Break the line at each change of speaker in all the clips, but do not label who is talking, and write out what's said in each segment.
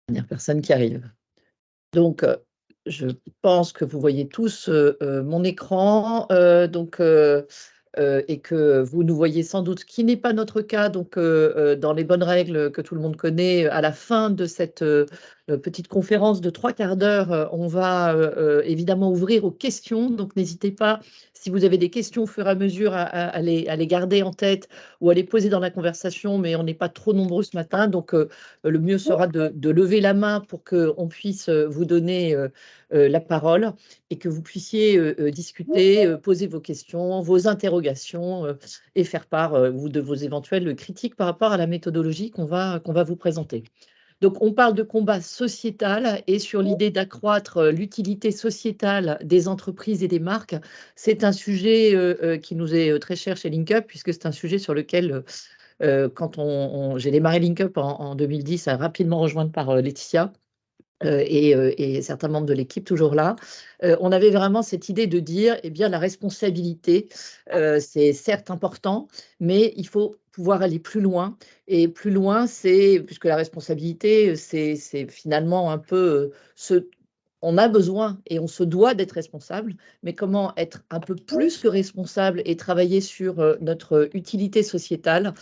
Dernière personne qui arrive. Donc, je pense que vous voyez tous, mon écran, et que vous nous voyez sans doute, ce qui n'est pas notre cas. Donc, dans les bonnes règles que tout le monde connaît, à la fin de cette, petite conférence de 3/4 d'heure, on va, évidemment ouvrir aux questions. Donc n'hésitez pas, si vous avez des questions au fur et à mesure à les garder en tête ou à les poser dans la conversation, mais on n'est pas trop nombreux ce matin. Donc, le mieux sera de lever la main pour qu'on puisse, vous donner, la parole et que vous puissiez, discuter, poser vos questions, vos interrogations, et faire part, ou de vos éventuelles critiques par rapport à la méthodologie qu'on va vous présenter. Donc on parle de combat sociétal et sur l'idée d'accroître, l'utilité sociétale des entreprises et des marques. C'est un sujet, qui nous est, très cher chez LinkUp, puisque c'est un sujet sur lequel, quand j'ai démarré LinkUp en 2010, rapidement rejointe par, Laetitia. Et certains membres de l'équipe toujours là, on avait vraiment cette idée de dire: «Eh bien, la responsabilité, c'est certes important, mais il faut pouvoir aller plus loin». Et plus loin, c'est puisque la responsabilité, c'est finalement un peu, ce on a besoin et on se doit d'être responsable, mais comment être un peu plus que responsable et travailler sur, notre utilité sociétale,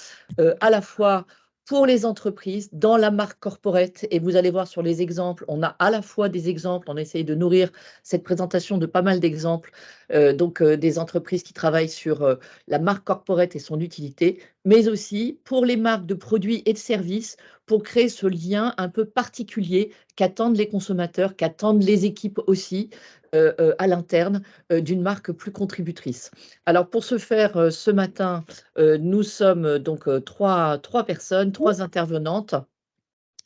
à la fois pour les entreprises, dans la marque corporate. Et vous allez voir sur les exemples, on a à la fois des exemples, on essaye de nourrir cette présentation de pas mal d'exemples, des entreprises qui travaillent sur, la marque corporate et son utilité, mais aussi pour les marques de produits et de services, pour créer ce lien un peu particulier qu'attendent les consommateurs, qu'attendent les équipes aussi, à l'interne, d'une marque plus contributrice. Alors pour ce faire, ce matin, nous sommes, donc, 3 personnes, 3 intervenantes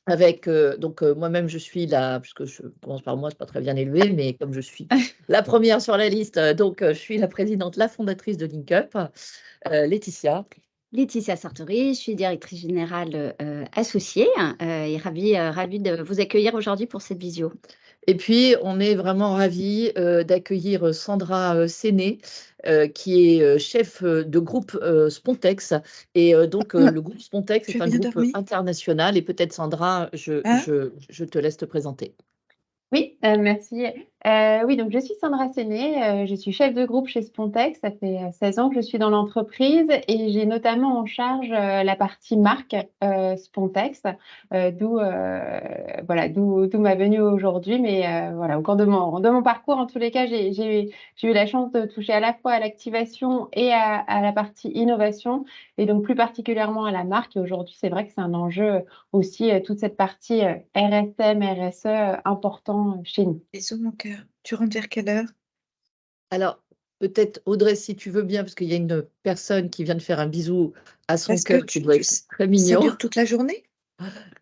avec, moi-même je suis la puisque je commence par moi, c'est pas très bien élevé, mais comme je suis la première sur la liste, je suis la présidente, la fondatrice de LinkUp, Laetitia.
Laetitia Sartori, je suis directrice générale, associée, et ravie de vous accueillir aujourd'hui pour cette visio.
Et puis, on est vraiment ravis, d'accueillir, Sandra, Séné, qui est, chef, de groupe, Spontex. Et le groupe Spontex
Tu as
est un
bien
groupe,
dormi?
international. Et peut-être Sandra, je
Hein?
je je te laisse te présenter.
Oui, merci. Oui, donc je suis Sandra Séné, je suis chef de groupe chez Spontex. Ça fait, 16 ans que je suis dans l'entreprise et j'ai notamment en charge, la partie marque, Spontex, d'où ma venue aujourd'hui. Mais, voilà, au cours de mon parcours, en tous les cas, j'ai eu la chance de toucher à la fois à l'activation et à la partie innovation et donc plus particulièrement à la marque. Et aujourd'hui, c'est vrai que c'est un enjeu aussi, toute cette partie, RSM, RSE, important, chez nous.
Bisous mon cœur. Tu rentres vers quelle heure?
Alors, peut-être Audrey, si tu veux bien, parce qu'il y a une personne qui vient de faire un bisou à son
Parce que
cœur qui doit être très
ça
mignon.
dure toute la journée?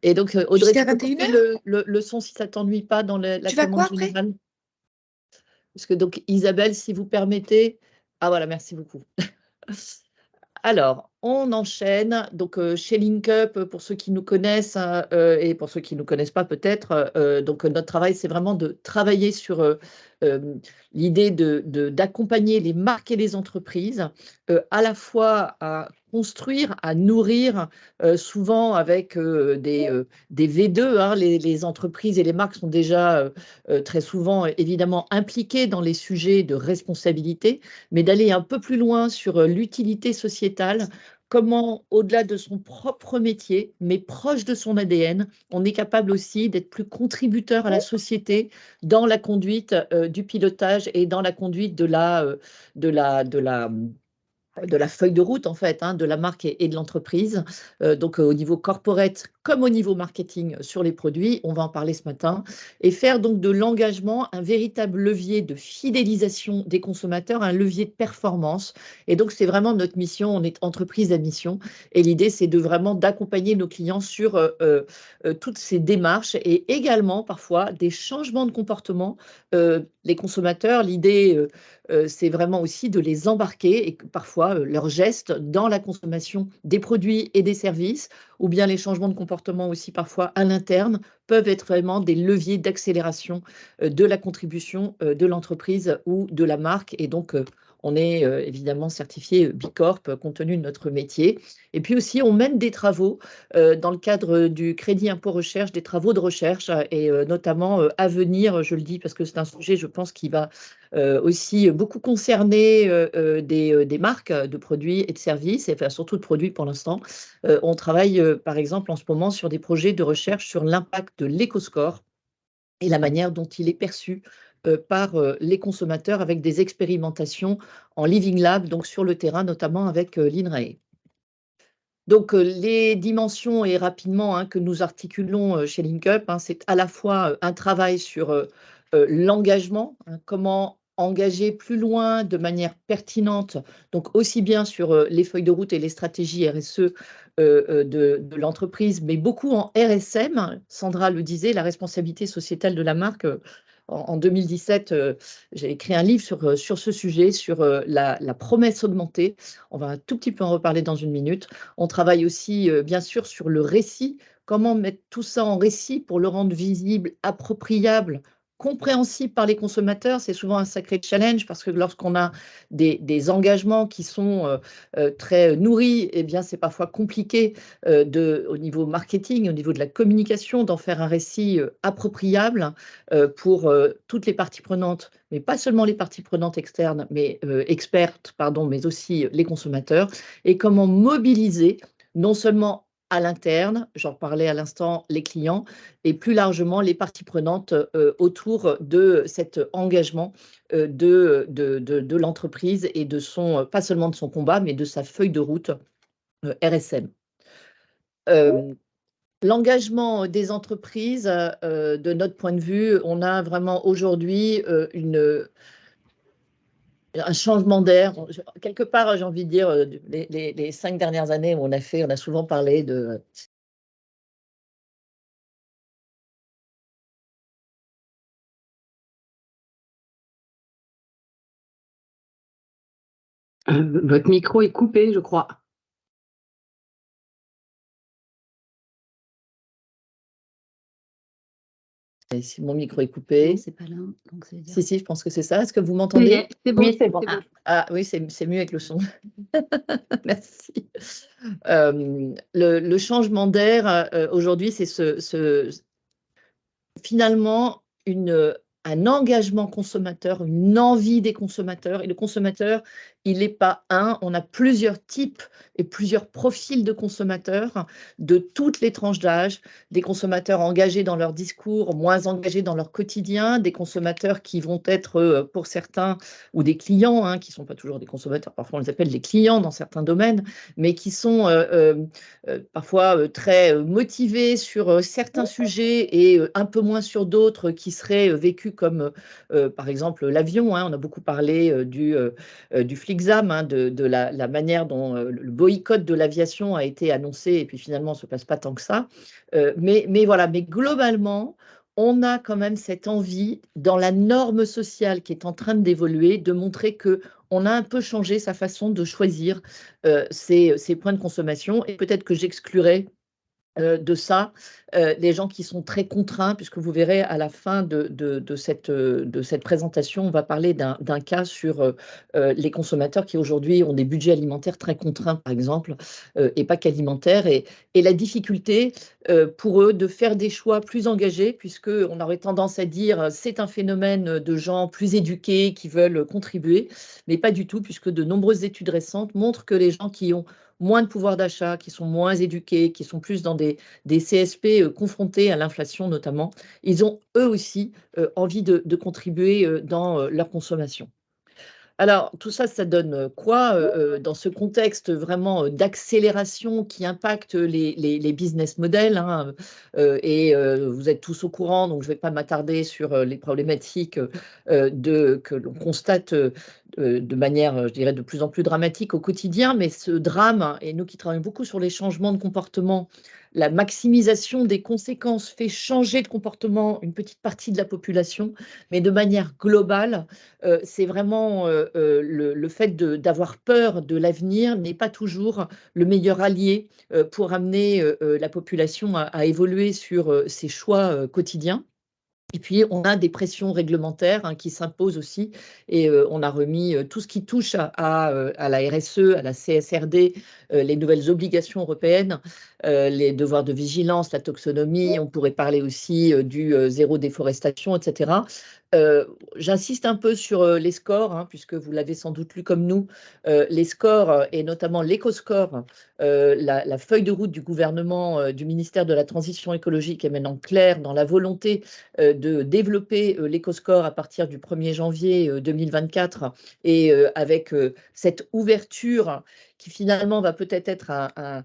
Et donc, Audrey,
Jusqu'à
tu peux
21:00?
couper le son si ça t'ennuie pas dans la
Tu vas quoi
commande
après?
générale? Parce que donc Isabelle, si vous permettez, ah voilà, merci beaucoup. Alors, on enchaîne. Donc, chez LinkUp, pour ceux qui nous connaissent, hein, et pour ceux qui ne nous connaissent pas peut-être, notre travail, c'est vraiment de travailler sur, l'idée d'accompagner les marques et les entreprises, à la fois à construire, à nourrir, souvent avec, des V2, hein. Les entreprises et les marques sont déjà, très souvent, évidemment impliquées dans les sujets de responsabilité, mais d'aller un peu plus loin sur, l'utilité sociétale. Comment, au-delà de son propre métier, mais proche de son ADN, on est capable aussi d'être plus contributeur à la société dans la conduite, du pilotage et dans la conduite de la de la, mmh, de la feuille de route en fait, hein, de la marque et de l'entreprise, au niveau corporate comme au niveau marketing sur les produits, on va en parler ce matin. Et faire donc de l'engagement un véritable levier de fidélisation des consommateurs, un levier de performance. Et donc c'est vraiment notre mission, on est entreprise à mission et l'idée c'est de vraiment d'accompagner nos clients sur, toutes ces démarches et également parfois des changements de comportement. Les consommateurs, l'idée, c'est vraiment aussi de les embarquer et que parfois, leurs gestes dans la consommation des produits et des services ou bien les changements de comportement aussi parfois à l'interne peuvent être vraiment des leviers d'accélération, de la contribution, de l'entreprise ou de la marque. Et donc, on est évidemment certifié B Corp compte tenu de notre métier. Et puis aussi, on mène des travaux dans le cadre du crédit impôt recherche, des travaux de recherche et notamment à venir, je le dis parce que c'est un sujet, je pense, qui va aussi beaucoup concerner des marques de produits et de services, et enfin, surtout de produits pour l'instant. On travaille par exemple en ce moment sur des projets de recherche sur l'impact de l'éco-score et la manière dont il est perçu par les consommateurs avec des expérimentations en Living Lab, donc sur le terrain, notamment avec l'INRAE. Donc, les dimensions et rapidement que nous articulons chez LinkUp, c'est à la fois un travail sur l'engagement, comment engager plus loin de manière pertinente, donc aussi bien sur les feuilles de route et les stratégies RSE de l'entreprise, mais beaucoup en RSM. Sandra le disait, la responsabilité sociétale de la marque. En 2017, j'ai écrit un livre sur ce sujet, sur la promesse augmentée. On va un tout petit peu en reparler dans une minute. On travaille aussi, bien sûr, sur le récit. Comment mettre tout ça en récit pour le rendre visible, appropriable, compréhensible par les consommateurs? C'est souvent un sacré challenge parce que lorsqu'on a des engagements qui sont très nourris, eh bien, c'est parfois compliqué au niveau marketing, au niveau de la communication, d'en faire un récit appropriable pour toutes les parties prenantes, mais pas seulement les parties prenantes externes, mais expertes, pardon, mais aussi les consommateurs, et comment mobiliser non seulement à l'interne, j'en parlais à l'instant, les clients, et plus largement les parties prenantes autour de cet engagement de l'entreprise et de son, pas seulement de son combat, mais de sa feuille de route RSM. L'engagement des entreprises, de notre point de vue, on a vraiment aujourd'hui un changement d'air. Quelque part, j'ai envie de dire, les 5 dernières années où on a souvent parlé de…
Votre micro est coupé, je crois.
Si mon micro est coupé.
C'est pas là, donc ça veut dire…
Si, je pense que c'est ça. Est-ce que vous m'entendez?
C'est bon,
Oui, c'est bon.
Ah oui, c'est mieux avec le son. Merci. Le changement d'air, aujourd'hui, c'est finalement un engagement consommateur, une envie des consommateurs. Et le consommateur, il n'est pas un, on a plusieurs types et plusieurs profils de consommateurs de toutes les tranches d'âge, des consommateurs engagés dans leur discours, moins engagés dans leur quotidien, des consommateurs qui vont être, pour certains, ou des clients, qui ne sont pas toujours des consommateurs, parfois on les appelle des clients dans certains domaines, mais qui sont parfois très motivés sur certains sujets et un peu moins sur d'autres qui seraient vécus comme, par exemple, l'avion. On a beaucoup parlé du Flixam, de la manière dont le boycott de l'aviation a été annoncé et puis finalement, on ne se passe pas tant que ça. Mais voilà, mais globalement, on a quand même cette envie, dans la norme sociale qui est en train d'évoluer, de montrer qu'on a un peu changé sa façon de choisir ces points de consommation. Et peut-être que j'exclurais de ça, les gens qui sont très contraints, puisque vous verrez à la fin de cette présentation, on va parler d'un cas sur les consommateurs qui aujourd'hui ont des budgets alimentaires très contraints, par exemple, et pas qu'alimentaires, et la difficulté pour eux de faire des choix plus engagés, puisqu'on aurait tendance à dire c'est un phénomène de gens plus éduqués qui veulent contribuer, mais pas du tout, puisque de nombreuses études récentes montrent que les gens qui ont moins de pouvoir d'achat, qui sont moins éduqués, qui sont plus dans des CSP confrontés à l'inflation notamment, ils ont eux aussi envie de contribuer dans leur consommation. Alors, tout ça, ça donne quoi dans ce contexte vraiment d'accélération qui impacte les business models, et vous êtes tous au courant, donc je ne vais pas m'attarder sur les problématiques que l'on constate de manière, je dirais, de plus en plus dramatique au quotidien, mais ce drame, et nous qui travaillons beaucoup sur les changements de comportement, la maximisation des conséquences fait changer de comportement une petite partie de la population, mais de manière globale, c'est vraiment le fait d'avoir peur de l'avenir n'est pas toujours le meilleur allié pour amener la population à évoluer sur ses choix quotidiens. Et puis, on a des pressions réglementaires qui s'imposent aussi et on a remis tout ce qui touche à la RSE, à la CSRD, les nouvelles obligations européennes, les devoirs de vigilance, la taxonomie. On pourrait parler aussi du zéro déforestation, etc. J'insiste un peu sur les scores, puisque vous l'avez sans doute lu comme nous, les scores et notamment l'éco-score, la feuille de route du gouvernement, du ministère de la Transition écologique est maintenant claire dans la volonté de développer l'éco-score à partir du 1er janvier 2024 et avec cette ouverture qui finalement va peut-être être à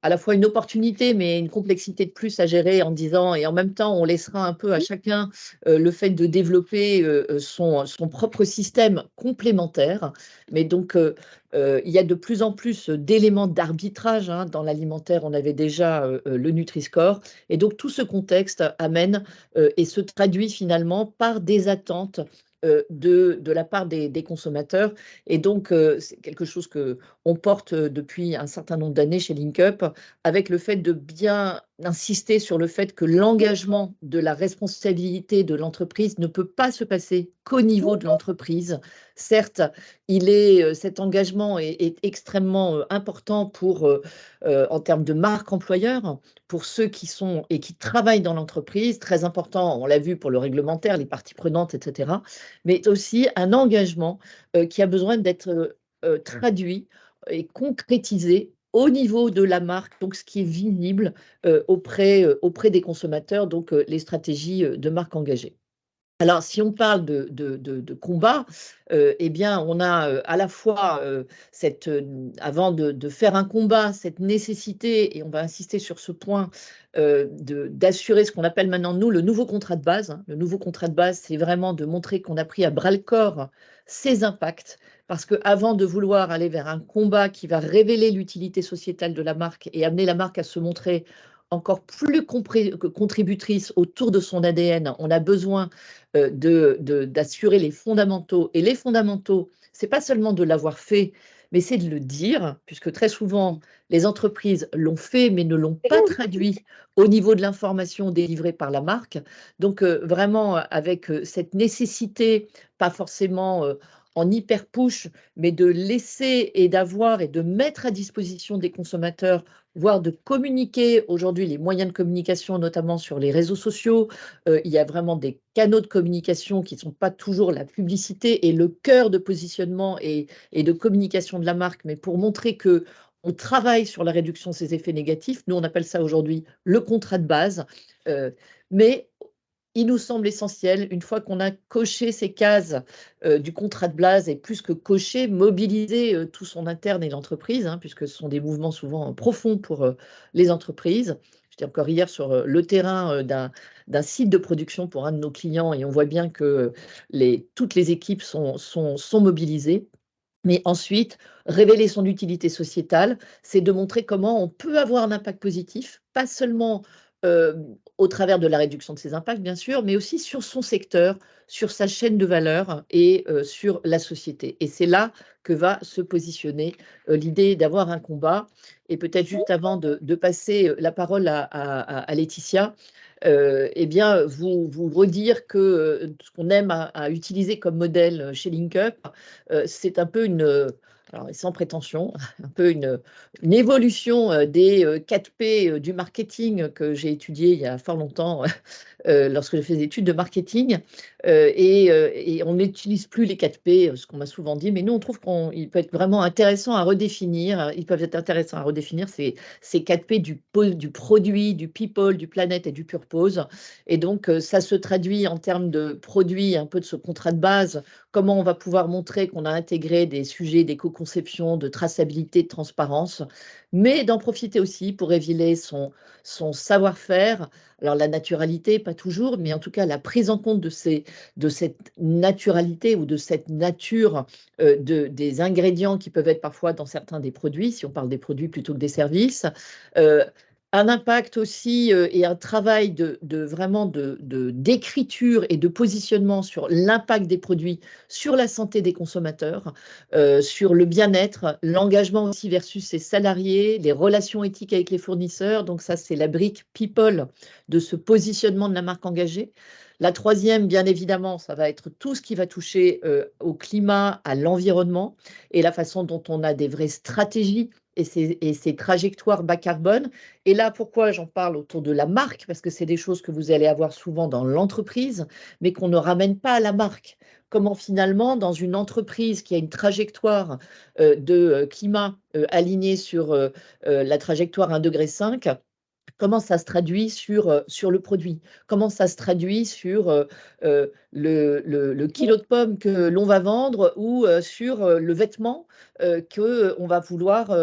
la fois une opportunité, mais une complexité de plus à gérer en disant, et en même temps, on laissera un peu à chacun le fait de développer son propre système complémentaire. Mais donc, il y a de plus en plus d'éléments d'arbitrage dans l'alimentaire. On avait déjà le Nutri-Score. Et donc, tout ce contexte amène et se traduit finalement par des attentes de la part des consommateurs. Et donc, c'est quelque chose qu'on porte depuis un certain nombre d'années chez LinkUp, avec le fait de bien insister sur le fait que l'engagement de la responsabilité de l'entreprise ne peut pas se passer qu'au niveau de l'entreprise. Certes, cet engagement est extrêmement important en termes de marque employeur, pour ceux qui sont et qui travaillent dans l'entreprise, très important, on l'a vu pour le réglementaire, les parties prenantes, etc., mais aussi un engagement qui a besoin d'être traduit et concrétisé au niveau de la marque, donc ce qui est visible auprès des consommateurs, donc les stratégies de marque engagée. Alors, si on parle de combat, eh bien, on a à la fois avant de faire un combat, cette nécessité, et on va insister sur ce point, d'assurer ce qu'on appelle maintenant, nous, le nouveau contrat de base. Le nouveau contrat de base, c'est vraiment de montrer qu'on a pris à bras-le-corps ses impacts, parce qu'avant de vouloir aller vers un combat qui va révéler l'utilité sociétale de la marque et amener la marque à se montrer encore plus contributrice autour de son ADN, on a besoin d'assurer les fondamentaux. Et les fondamentaux, ce n'est pas seulement de l'avoir fait, mais c'est de le dire, puisque très souvent, les entreprises l'ont fait, mais ne l'ont pas traduit au niveau de l'information délivrée par la marque. Donc, vraiment, avec cette nécessité, pas forcément en hyper push, mais de laisser et d'avoir et de mettre à disposition des consommateurs, voire de communiquer aujourd'hui les moyens de communication, notamment sur les réseaux sociaux. Il y a vraiment des canaux de communication qui ne sont pas toujours la publicité et le cœur de positionnement et de communication de la marque, mais pour montrer que on travaille sur la réduction de ces effets négatifs. Nous, on appelle ça aujourd'hui le contrat de base. Mais il nous semble essentiel, une fois qu'on a coché ces cases du contrat de base, et plus que coché, mobiliser tout son interne et l'entreprise, puisque ce sont des mouvements souvent profonds pour les entreprises. J'étais encore hier sur le terrain d'un site de production pour un de nos clients, et on voit bien que toutes les équipes sont mobilisées. Mais ensuite, révéler son utilité sociétale, c'est de montrer comment on peut avoir un impact positif, pas seulement au travers de la réduction de ses impacts, bien sûr, mais aussi sur son secteur, sur sa chaîne de valeur et sur la société. Et c'est là que va se positionner l'idée d'avoir un combat. Et peut-être juste avant de passer la parole à Laetitia, eh bien, vous redire que ce qu'on aime à utiliser comme modèle chez LinkUp, c'est un peu alors sans prétention, un peu une évolution des 4 P du marketing que j'ai étudié il y a fort longtemps lorsque je faisais des études de marketing. Et on n'utilise plus les 4 P, ce qu'on m'a souvent dit, mais nous, on trouve qu'il peut être vraiment intéressant à redéfinir. Ils peuvent être intéressants à redéfinir ces 4 P du produit, du people, du planète et du purpose. Et donc, ça se traduit en termes de produits, un peu de ce contrat de base, comment on va pouvoir montrer qu'on a intégré des sujets d'éco-conception, de traçabilité, de transparence, mais d'en profiter aussi pour révéler son savoir-faire. Alors la naturalité, pas toujours, mais en tout cas la prise en compte de cette naturalité ou de cette nature des ingrédients qui peuvent être parfois dans certains des produits, si on parle des produits plutôt que des services, un impact aussi et un travail vraiment d'écriture et de positionnement sur l'impact des produits sur la santé des consommateurs, sur le bien-être, l'engagement aussi versus ses salariés, les relations éthiques avec les fournisseurs. Donc ça, c'est la brique people de ce positionnement de la marque engagée. La troisième, bien évidemment, ça va être tout ce qui va toucher au climat, à l'environnement et la façon dont on a des vraies stratégies et ces trajectoires bas carbone. Et là, pourquoi j'en parle autour de la marque? Parce que c'est des choses que vous allez avoir souvent dans l'entreprise, mais qu'on ne ramène pas à la marque. Comment finalement, dans une entreprise qui a une trajectoire de climat alignée sur la trajectoire 1,5 degré, comment ça se traduit sur le produit? Comment ça se traduit sur le kilo de pommes que l'on va vendre ou sur le vêtement qu'on va vouloir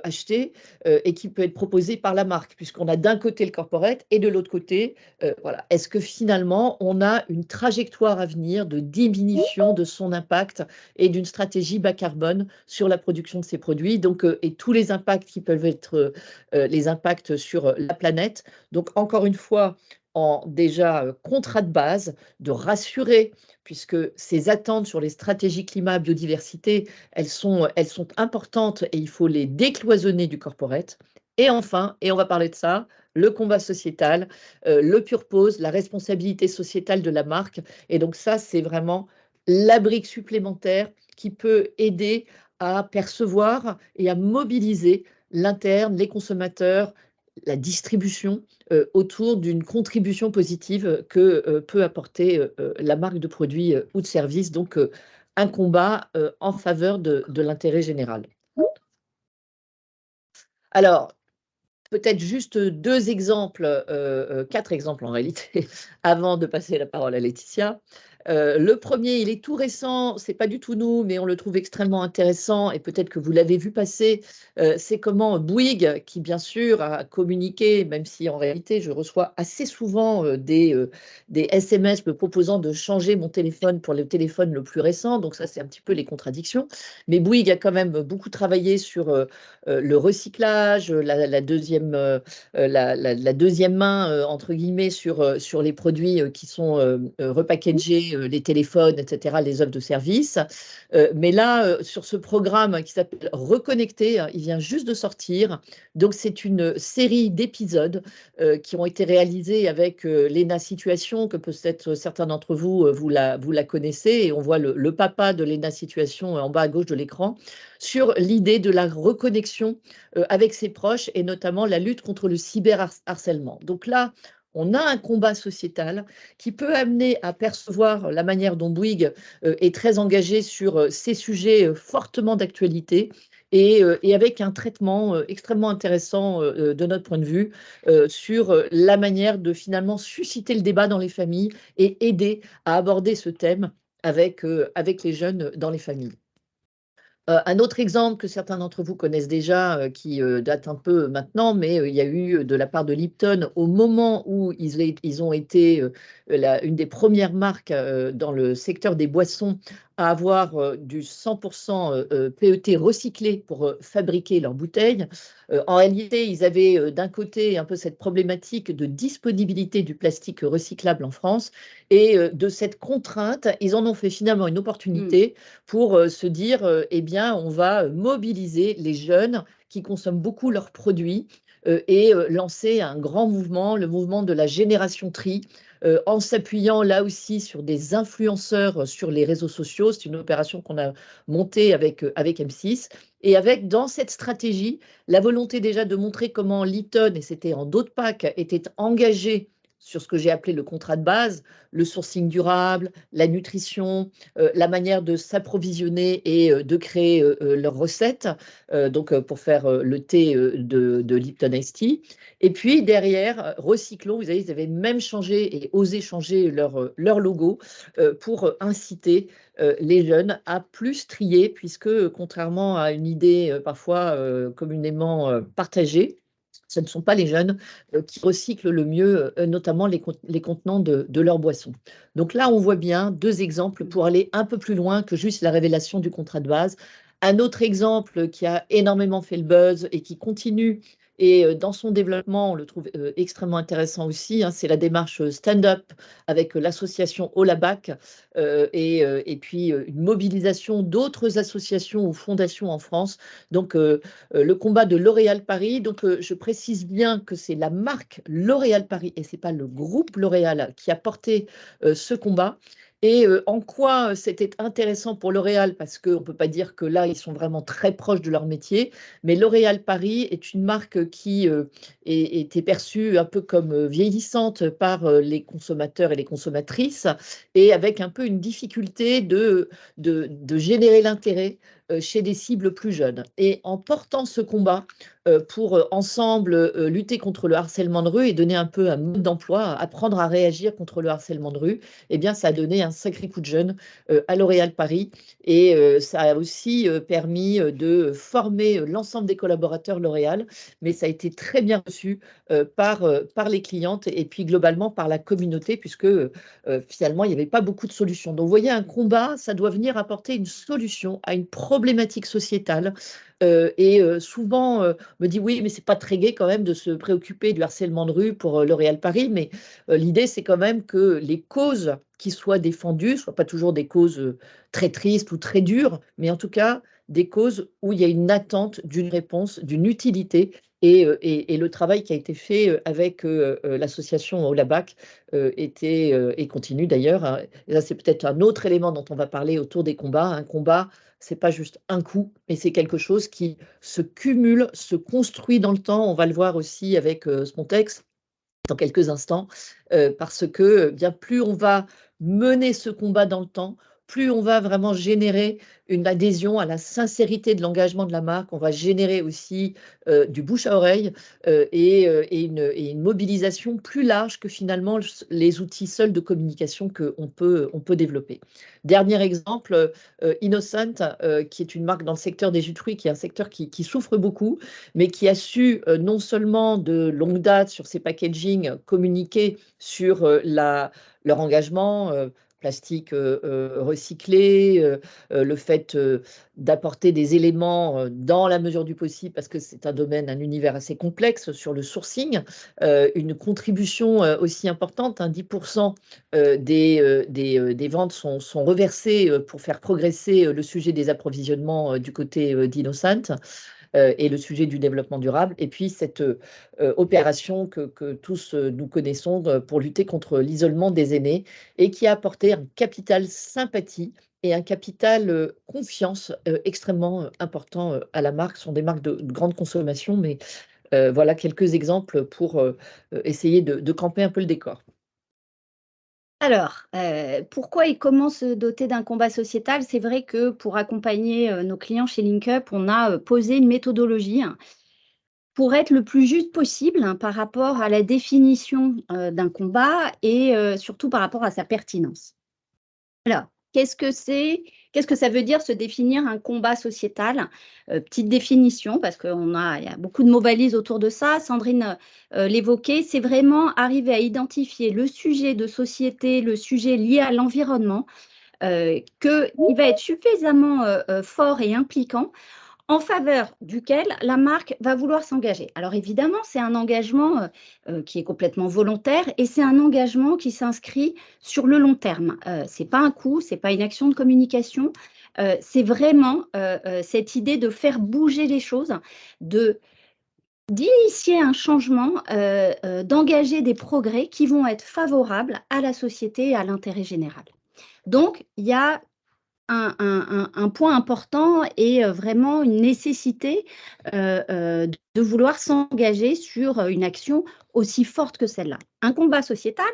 acheter et qui peut être proposé par la marque, puisqu'on a d'un côté le corporate et de l'autre côté, voilà. Est-ce que finalement, on a une trajectoire à venir de diminution de son impact et d'une stratégie bas carbone sur la production de ces produits, donc, et tous les impacts qui peuvent être les impacts sur la planète. Donc, encore une fois, en déjà contrat de base, de rassurer, puisque ces attentes sur les stratégies climat, biodiversité, elles sont importantes et il faut les décloisonner du corporate. Et enfin, et on va parler de ça, le combat sociétal, le purpose, la responsabilité sociétale de la marque. Et donc ça, c'est vraiment la brique supplémentaire qui peut aider à percevoir et à mobiliser l'interne, les consommateurs, la distribution autour d'une contribution positive que peut apporter la marque de produit ou de service. Donc, un combat en faveur de l'intérêt général. Alors, peut-être juste 2 exemples, 4 exemples en réalité, avant de passer la parole à Laetitia. Le premier, il est tout récent, c'est pas du tout nous, mais on le trouve extrêmement intéressant et peut-être que vous l'avez vu passer. C'est comment Bouygues, qui bien sûr a communiqué, même si en réalité je reçois assez souvent des SMS me proposant de changer mon téléphone pour le téléphone le plus récent, donc ça c'est un petit peu les contradictions. Mais Bouygues a quand même beaucoup travaillé sur le recyclage, la deuxième main, entre guillemets, sur les produits qui sont repackagés, les téléphones, etc., les offres de services. Mais là, sur ce programme qui s'appelle Reconnecter, il vient juste de sortir. Donc, c'est une série d'épisodes qui ont été réalisés avec Léna Situation, que peut-être certains d'entre vous, vous la connaissez. Et on voit le papa de Léna Situation en bas à gauche de l'écran, sur l'idée de la reconnexion avec ses proches et notamment la lutte contre le cyberharcèlement. Donc là, on a un combat sociétal qui peut amener à percevoir la manière dont Bouygues est très engagé sur ces sujets fortement d'actualité et avec un traitement extrêmement intéressant de notre point de vue sur la manière de finalement susciter le débat dans les familles et aider à aborder ce thème avec les jeunes dans les familles. Un autre exemple que certains d'entre vous connaissent déjà, qui date un peu maintenant, mais il y a eu de la part de Lipton, au moment où ils ont été une des premières marques dans le secteur des boissons à avoir du 100% PET recyclé pour fabriquer leurs bouteilles. En réalité, ils avaient d'un côté un peu cette problématique de disponibilité du plastique recyclable en France et de cette contrainte, ils en ont fait finalement une opportunité pour se dire, eh bien, on va mobiliser les jeunes qui consomment beaucoup leurs produits et lancer un grand mouvement, le mouvement de la génération tri, en s'appuyant là aussi sur des influenceurs sur les réseaux sociaux. C'est une opération qu'on a montée avec M6 et avec, dans cette stratégie, la volonté déjà de montrer comment Lipton, et c'était en d'autres packs, était engagé sur ce que j'ai appelé le contrat de base, le sourcing durable, la nutrition, la manière de s'approvisionner et de créer leurs recettes, donc pour faire le thé de Lipton Ice Tea. Et puis derrière, Recyclons, vous savez, ils avaient même changé et osé changer leur logo pour inciter les jeunes à plus trier, puisque contrairement à une idée parfois communément partagée, ce ne sont pas les jeunes qui recyclent le mieux, notamment les contenants de leurs boissons. Donc là, on voit bien 2 exemples pour aller un peu plus loin que juste la révélation du contrat de base. Un autre exemple qui a énormément fait le buzz et qui continue Et dans son développement, on le trouve extrêmement intéressant aussi, hein, c'est la démarche stand-up avec l'association Olabac et puis une mobilisation d'autres associations ou fondations en France. Donc, le combat de L'Oréal Paris, donc je précise bien que c'est la marque L'Oréal Paris et ce n'est pas le groupe L'Oréal qui a porté ce combat. Et en quoi c'était intéressant pour L'Oréal, parce qu'on ne peut pas dire que là, ils sont vraiment très proches de leur métier, mais L'Oréal Paris est une marque qui était perçue un peu comme vieillissante par les consommateurs et les consommatrices, et avec un peu une difficulté de générer l'intérêt chez des cibles plus jeunes. Et en portant ce combat pour ensemble lutter contre le harcèlement de rue et donner un peu un mode d'emploi, apprendre à réagir contre le harcèlement de rue, eh bien, ça a donné un sacré coup de jeune à L'Oréal Paris. Et ça a aussi permis de former l'ensemble des collaborateurs L'Oréal, mais ça a été très bien reçu par les clientes et puis globalement par la communauté, puisque finalement, il n'y avait pas beaucoup de solutions. Donc, vous voyez, un combat, ça doit venir apporter une solution à une problématique sociétale. Souvent, on me dit oui, mais c'est pas très gai quand même de se préoccuper du harcèlement de rue pour L'Oréal Paris, mais l'idée, c'est quand même que les causes qui soient défendues ne soient pas toujours des causes très tristes ou très dures, mais en tout cas des causes où il y a une attente d'une réponse, d'une utilité. Et le travail qui a été fait avec l'association Olabac était et continue d'ailleurs, hein. Et là, c'est peut-être un autre élément dont on va parler autour des combats. Un combat, c'est pas juste un coup, mais c'est quelque chose qui se cumule, se construit dans le temps. On va le voir aussi avec Spontex dans quelques instants, parce que bien plus on va mener ce combat dans le temps, plus on va vraiment générer une adhésion à la sincérité de l'engagement de la marque. On va générer aussi du bouche à oreille et une mobilisation plus large que finalement les outils seuls de communication qu'on peut développer. Dernier exemple, Innocent, qui est une marque dans le secteur des jus de fruits, qui est un secteur qui souffre beaucoup, mais qui a su non seulement de longue date sur ses packaging communiquer sur leur engagement, plastique recyclé, le fait d'apporter des éléments dans la mesure du possible, parce que c'est un domaine, un univers assez complexe sur le sourcing, une contribution aussi importante, hein, 10% des ventes sont reversées pour faire progresser le sujet des approvisionnements du côté d'Innocent. Et le sujet du développement durable, et puis cette opération que tous nous connaissons pour lutter contre l'isolement des aînés et qui a apporté un capital sympathie et un capital confiance extrêmement important à la marque. Ce sont des marques de grande consommation, mais voilà quelques exemples pour essayer de camper un peu le décor.
Alors, pourquoi et comment se doter d'un combat sociétal? C'est vrai que pour accompagner nos clients chez LinkUp, on a posé une méthodologie pour être le plus juste possible, hein, par rapport à la définition d'un combat et surtout par rapport à sa pertinence. Alors, qu'est-ce que ça veut dire se définir un combat sociétal? Petite définition, parce qu'il y a beaucoup de mots valises autour de ça. Sandrine l'évoquait, c'est vraiment arriver à identifier le sujet de société, le sujet lié à l'environnement, qui va être suffisamment fort et impliquant, en faveur duquel la marque va vouloir s'engager. Alors évidemment, c'est un engagement qui est complètement volontaire et c'est un engagement qui s'inscrit sur le long terme. Ce n'est pas un coup, ce n'est pas une action de communication, c'est vraiment cette idée de faire bouger les choses, d'initier un changement, d'engager des progrès qui vont être favorables à la société et à l'intérêt général. Donc, il y a un point important et vraiment une nécessité de vouloir s'engager sur une action aussi forte que celle-là. Un combat sociétal,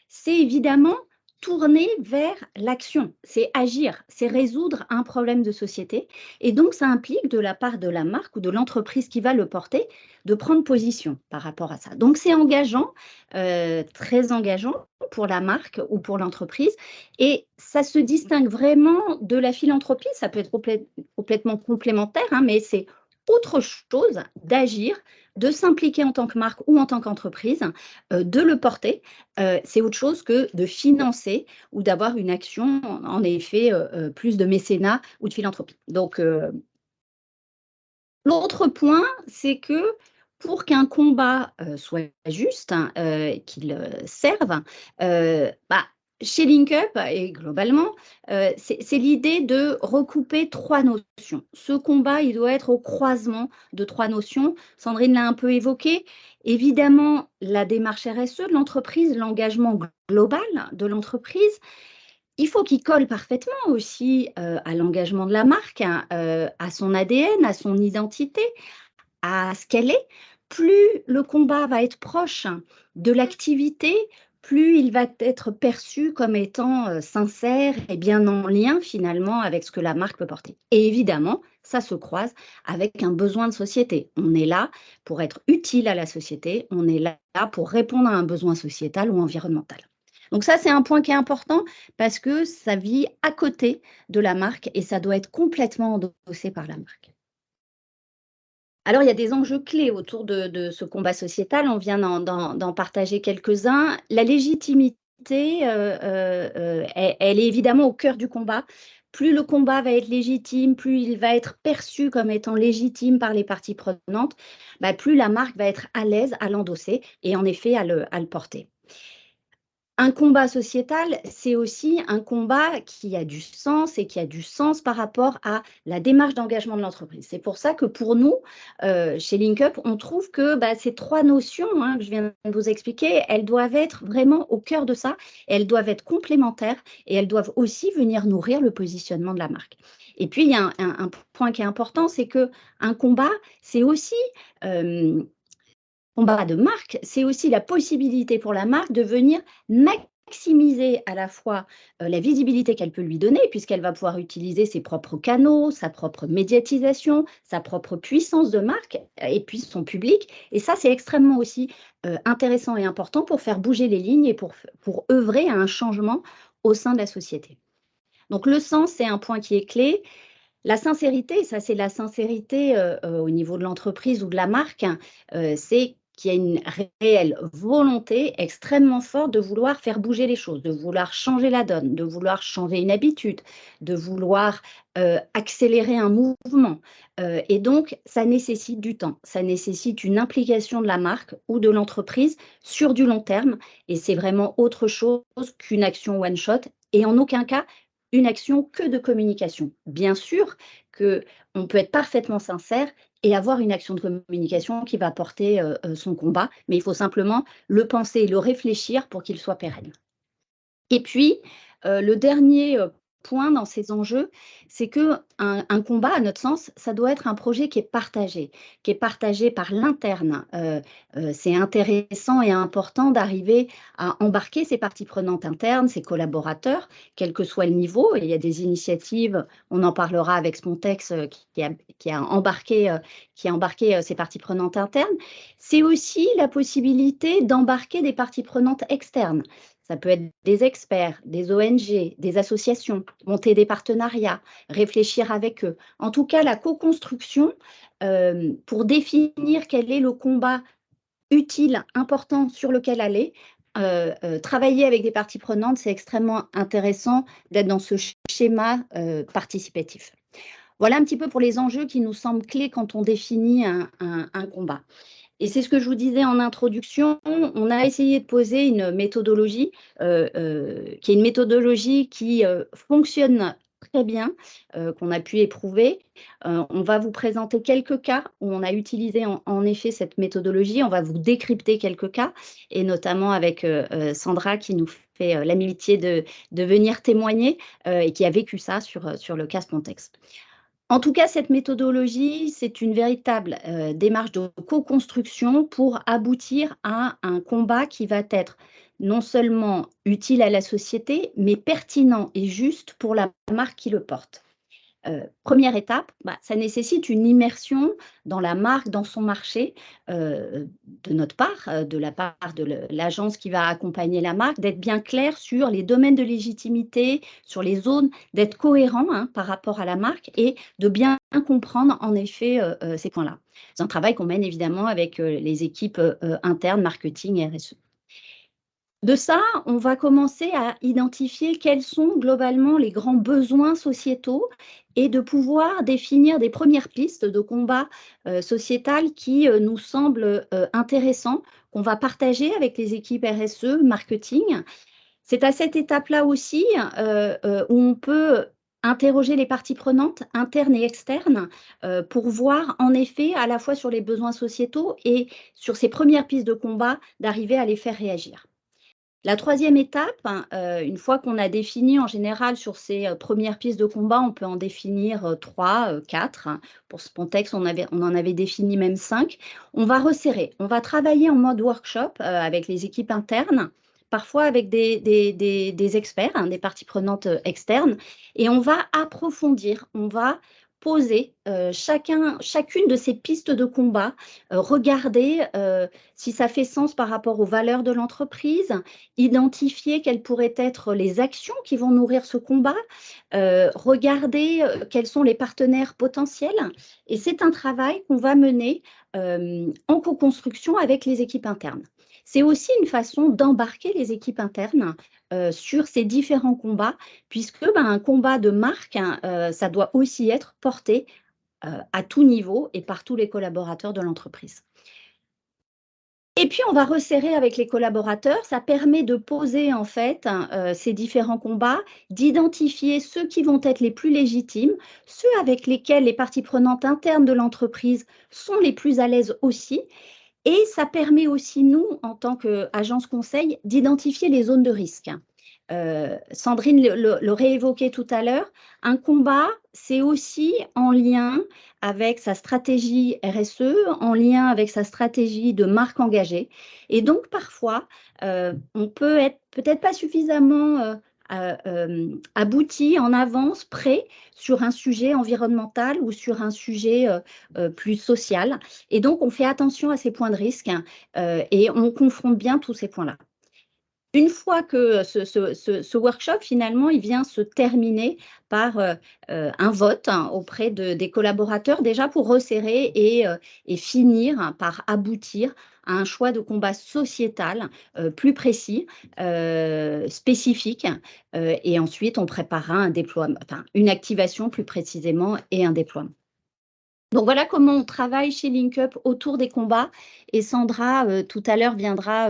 c'est évidemment tourner vers l'action, c'est agir, c'est résoudre un problème de société. Et donc, ça implique de la part de la marque ou de l'entreprise qui va le porter, de prendre position par rapport à ça. Donc, c'est engageant, très engageant pour la marque ou pour l'entreprise. Et ça se distingue vraiment de la philanthropie. Ça peut être complètement complémentaire, hein, mais c'est autre chose d'agir, de s'impliquer en tant que marque ou en tant qu'entreprise, de le porter. C'est autre chose que de financer ou d'avoir une action, en effet, plus de mécénat ou de philanthropie. Donc, l'autre point, c'est que pour qu'un combat soit juste, qu'il serve, chez LinkUp et globalement, c'est l'idée de recouper 3 notions. Ce combat, il doit être au croisement de 3 notions. Sandrine l'a un peu évoqué. Évidemment, la démarche RSE de l'entreprise, l'engagement global de l'entreprise, il faut qu'il colle parfaitement aussi à l'engagement de la marque, à son ADN, à son identité, à ce qu'elle est. Plus le combat va être proche de l'activité, plus il va être perçu comme étant sincère et bien en lien finalement avec ce que la marque peut porter. Et évidemment, ça se croise avec un besoin de société. On est là pour être utile à la société, on est là pour répondre à un besoin sociétal ou environnemental. Donc ça, c'est un point qui est important parce que ça vit à côté de la marque et ça doit être complètement endossé par la marque. Alors, il y a des enjeux clés autour de ce combat sociétal. On vient d'en partager quelques-uns. La légitimité, elle est évidemment au cœur du combat. Plus le combat va être légitime, plus il va être perçu comme étant légitime par les parties prenantes, plus la marque va être à l'aise à l'endosser et en effet à le porter. Un combat sociétal, c'est aussi un combat qui a du sens et qui a du sens par rapport à la démarche d'engagement de l'entreprise. C'est pour ça que pour nous, chez LinkUp, on trouve que ces 3 notions que je viens de vous expliquer, elles doivent être vraiment au cœur de ça, elles doivent être complémentaires et elles doivent aussi venir nourrir le positionnement de la marque. Et puis, il y a un point qui est important, c'est qu'un combat, c'est aussi combat de marque, c'est aussi la possibilité pour la marque de venir maximiser à la fois la visibilité qu'elle peut lui donner, puisqu'elle va pouvoir utiliser ses propres canaux, sa propre médiatisation, sa propre puissance de marque et puis son public. Et ça, c'est extrêmement aussi intéressant et important pour faire bouger les lignes et pour œuvrer à un changement au sein de la société. Donc le sens, c'est un point qui est clé. La sincérité, ça c'est la sincérité au niveau de l'entreprise ou de la marque, c'est qu'il y a une réelle volonté extrêmement forte de vouloir faire bouger les choses, de vouloir changer la donne, de vouloir changer une habitude, de vouloir accélérer un mouvement. Et donc, ça nécessite du temps, ça nécessite une implication de la marque ou de l'entreprise sur du long terme. Et c'est vraiment autre chose qu'une action one-shot et en aucun cas une action que de communication. Bien sûr qu'on peut être parfaitement sincère et avoir une action de communication qui va porter son combat, mais il faut simplement le penser, le réfléchir pour qu'il soit pérenne. Et puis, le dernier point dans ces enjeux, c'est qu'un combat, à notre sens, ça doit être un projet qui est partagé par l'interne. C'est intéressant et important d'arriver à embarquer ses parties prenantes internes, ses collaborateurs, quel que soit le niveau. Et il y a des initiatives, on en parlera avec Spontex, qui a embarqué ses parties prenantes internes. C'est aussi la possibilité d'embarquer des parties prenantes externes. Ça peut être des experts, des ONG, des associations, monter des partenariats, réfléchir avec eux. En tout cas, la co-construction pour définir quel est le combat utile, important sur lequel aller. Travailler avec des parties prenantes, c'est extrêmement intéressant d'être dans ce schéma participatif. Voilà un petit peu pour les enjeux qui nous semblent clés quand on définit un combat. Et c'est ce que je vous disais en introduction, on a essayé de poser une méthodologie qui est une méthodologie qui fonctionne très bien, qu'on a pu éprouver. On va vous présenter quelques cas où on a utilisé en effet cette méthodologie. On va vous décrypter quelques cas, et notamment avec Sandra qui nous fait l'amitié de venir témoigner et qui a vécu ça sur le cas Spontex. En tout cas, cette méthodologie, c'est une véritable démarche de co-construction pour aboutir à un combat qui va être non seulement utile à la société, mais pertinent et juste pour la marque qui le porte. Première étape, ça nécessite une immersion dans la marque, dans son marché, de notre part, de la part de l'agence qui va accompagner la marque, d'être bien clair sur les domaines de légitimité, sur les zones, d'être cohérent par rapport à la marque et de bien comprendre en effet ces points-là. C'est un travail qu'on mène évidemment avec les équipes internes, marketing et RSE. De ça, on va commencer à identifier quels sont globalement les grands besoins sociétaux et de pouvoir définir des premières pistes de combat sociétal qui nous semblent intéressants, qu'on va partager avec les équipes RSE, marketing. C'est à cette étape-là aussi où on peut interroger les parties prenantes, internes et externes, pour voir en effet à la fois sur les besoins sociétaux et sur ces premières pistes de combat, d'arriver à les faire réagir. La troisième étape, une fois qu'on a défini en général sur ces premières pistes de combat, on peut en définir 3, 4. Pour ce contexte, on en avait défini même 5. On va resserrer, on va travailler en mode workshop avec les équipes internes, parfois avec des experts, des parties prenantes externes, et on va approfondir, on va poser chacune de ces pistes de combat, regarder si ça fait sens par rapport aux valeurs de l'entreprise, identifier quelles pourraient être les actions qui vont nourrir ce combat, regarder quels sont les partenaires potentiels. Et c'est un travail qu'on va mener en co-construction avec les équipes internes. C'est aussi une façon d'embarquer les équipes internes sur ces différents combats, puisque un combat de marque, ça doit aussi être porté à tout niveau et par tous les collaborateurs de l'entreprise. Et puis, on va resserrer avec les collaborateurs. Ça permet de poser en fait ces différents combats, d'identifier ceux qui vont être les plus légitimes, ceux avec lesquels les parties prenantes internes de l'entreprise sont les plus à l'aise aussi. Et ça permet aussi, nous, en tant qu'agence conseil, d'identifier les zones de risque. Sandrine le réévoquait tout à l'heure, un combat, c'est aussi en lien avec sa stratégie RSE, en lien avec sa stratégie de marque engagée. Et donc, parfois, on peut être peut-être pas suffisamment abouti en avance, prêt sur un sujet environnemental ou sur un sujet plus social. Et donc, on fait attention à ces points de risque et on confronte bien tous ces points-là. Une fois que ce workshop, finalement, il vient se terminer par un vote auprès des collaborateurs, déjà pour resserrer et finir par aboutir à un choix de combat sociétal plus précis, spécifique, et ensuite on préparera un déploiement, enfin une activation plus précisément et un déploiement. Donc voilà comment on travaille chez LinkUp autour des combats, et Sandra tout à l'heure viendra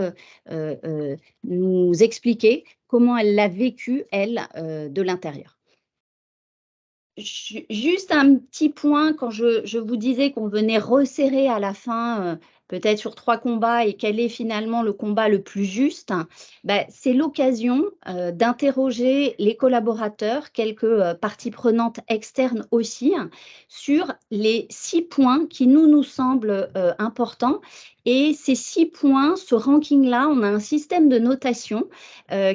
nous expliquer comment elle l'a vécu, elle, de l'intérieur. Juste un petit point, quand je vous disais qu'on venait resserrer à la fin, peut-être sur 3 combats, et quel est finalement le combat le plus juste, c'est l'occasion d'interroger les collaborateurs, quelques parties prenantes externes aussi, sur les 6 points qui nous semblent importants. Et ces 6 points, ce ranking-là, on a un système de notation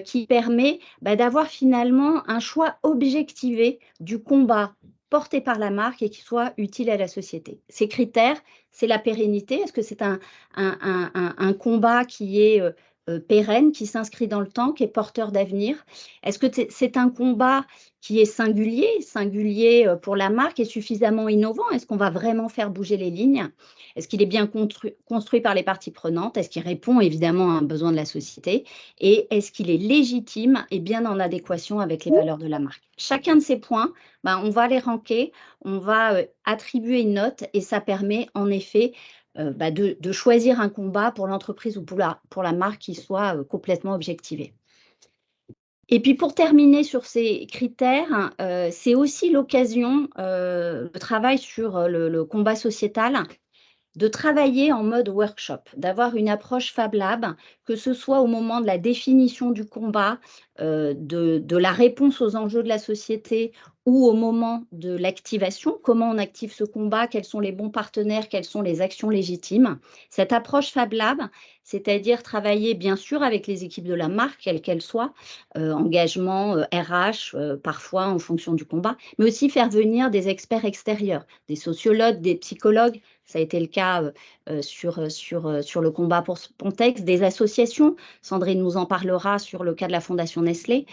qui permet d'avoir finalement un choix objectivé du combat porté par la marque et qui soit utile à la société. Ces critères, c'est la pérennité. Est-ce que c'est un combat qui est pérenne, qui s'inscrit dans le temps, qui est porteur d'avenir? Est-ce que c'est un combat qui est singulier pour la marque et suffisamment innovant? Est-ce qu'on va vraiment faire bouger les lignes? Est-ce qu'il est bien construit par les parties prenantes? Est-ce qu'il répond évidemment à un besoin de la société? Et est-ce qu'il est légitime et bien en adéquation avec les valeurs de la marque? Chacun de ces points, on va les ranker, on va attribuer une note, et ça permet en effet de choisir un combat pour l'entreprise ou pour la marque qui soit complètement objectivé. Et puis pour terminer sur ces critères, c'est aussi l'occasion, le travail sur le combat sociétal, de travailler en mode workshop, d'avoir une approche Fab Lab, que ce soit au moment de la définition du combat, de la réponse aux enjeux de la société, ou au moment de l'activation, comment on active ce combat, quels sont les bons partenaires, quelles sont les actions légitimes. Cette approche Fab Lab, c'est-à-dire travailler bien sûr avec les équipes de la marque, quelles qu'elles soient, engagement, RH, parfois en fonction du combat, mais aussi faire venir des experts extérieurs, des sociologues, des psychologues. Ça a été le cas sur le combat pour Pontex, des associations. Sandrine nous en parlera sur le cas de la Fondation Nestlé.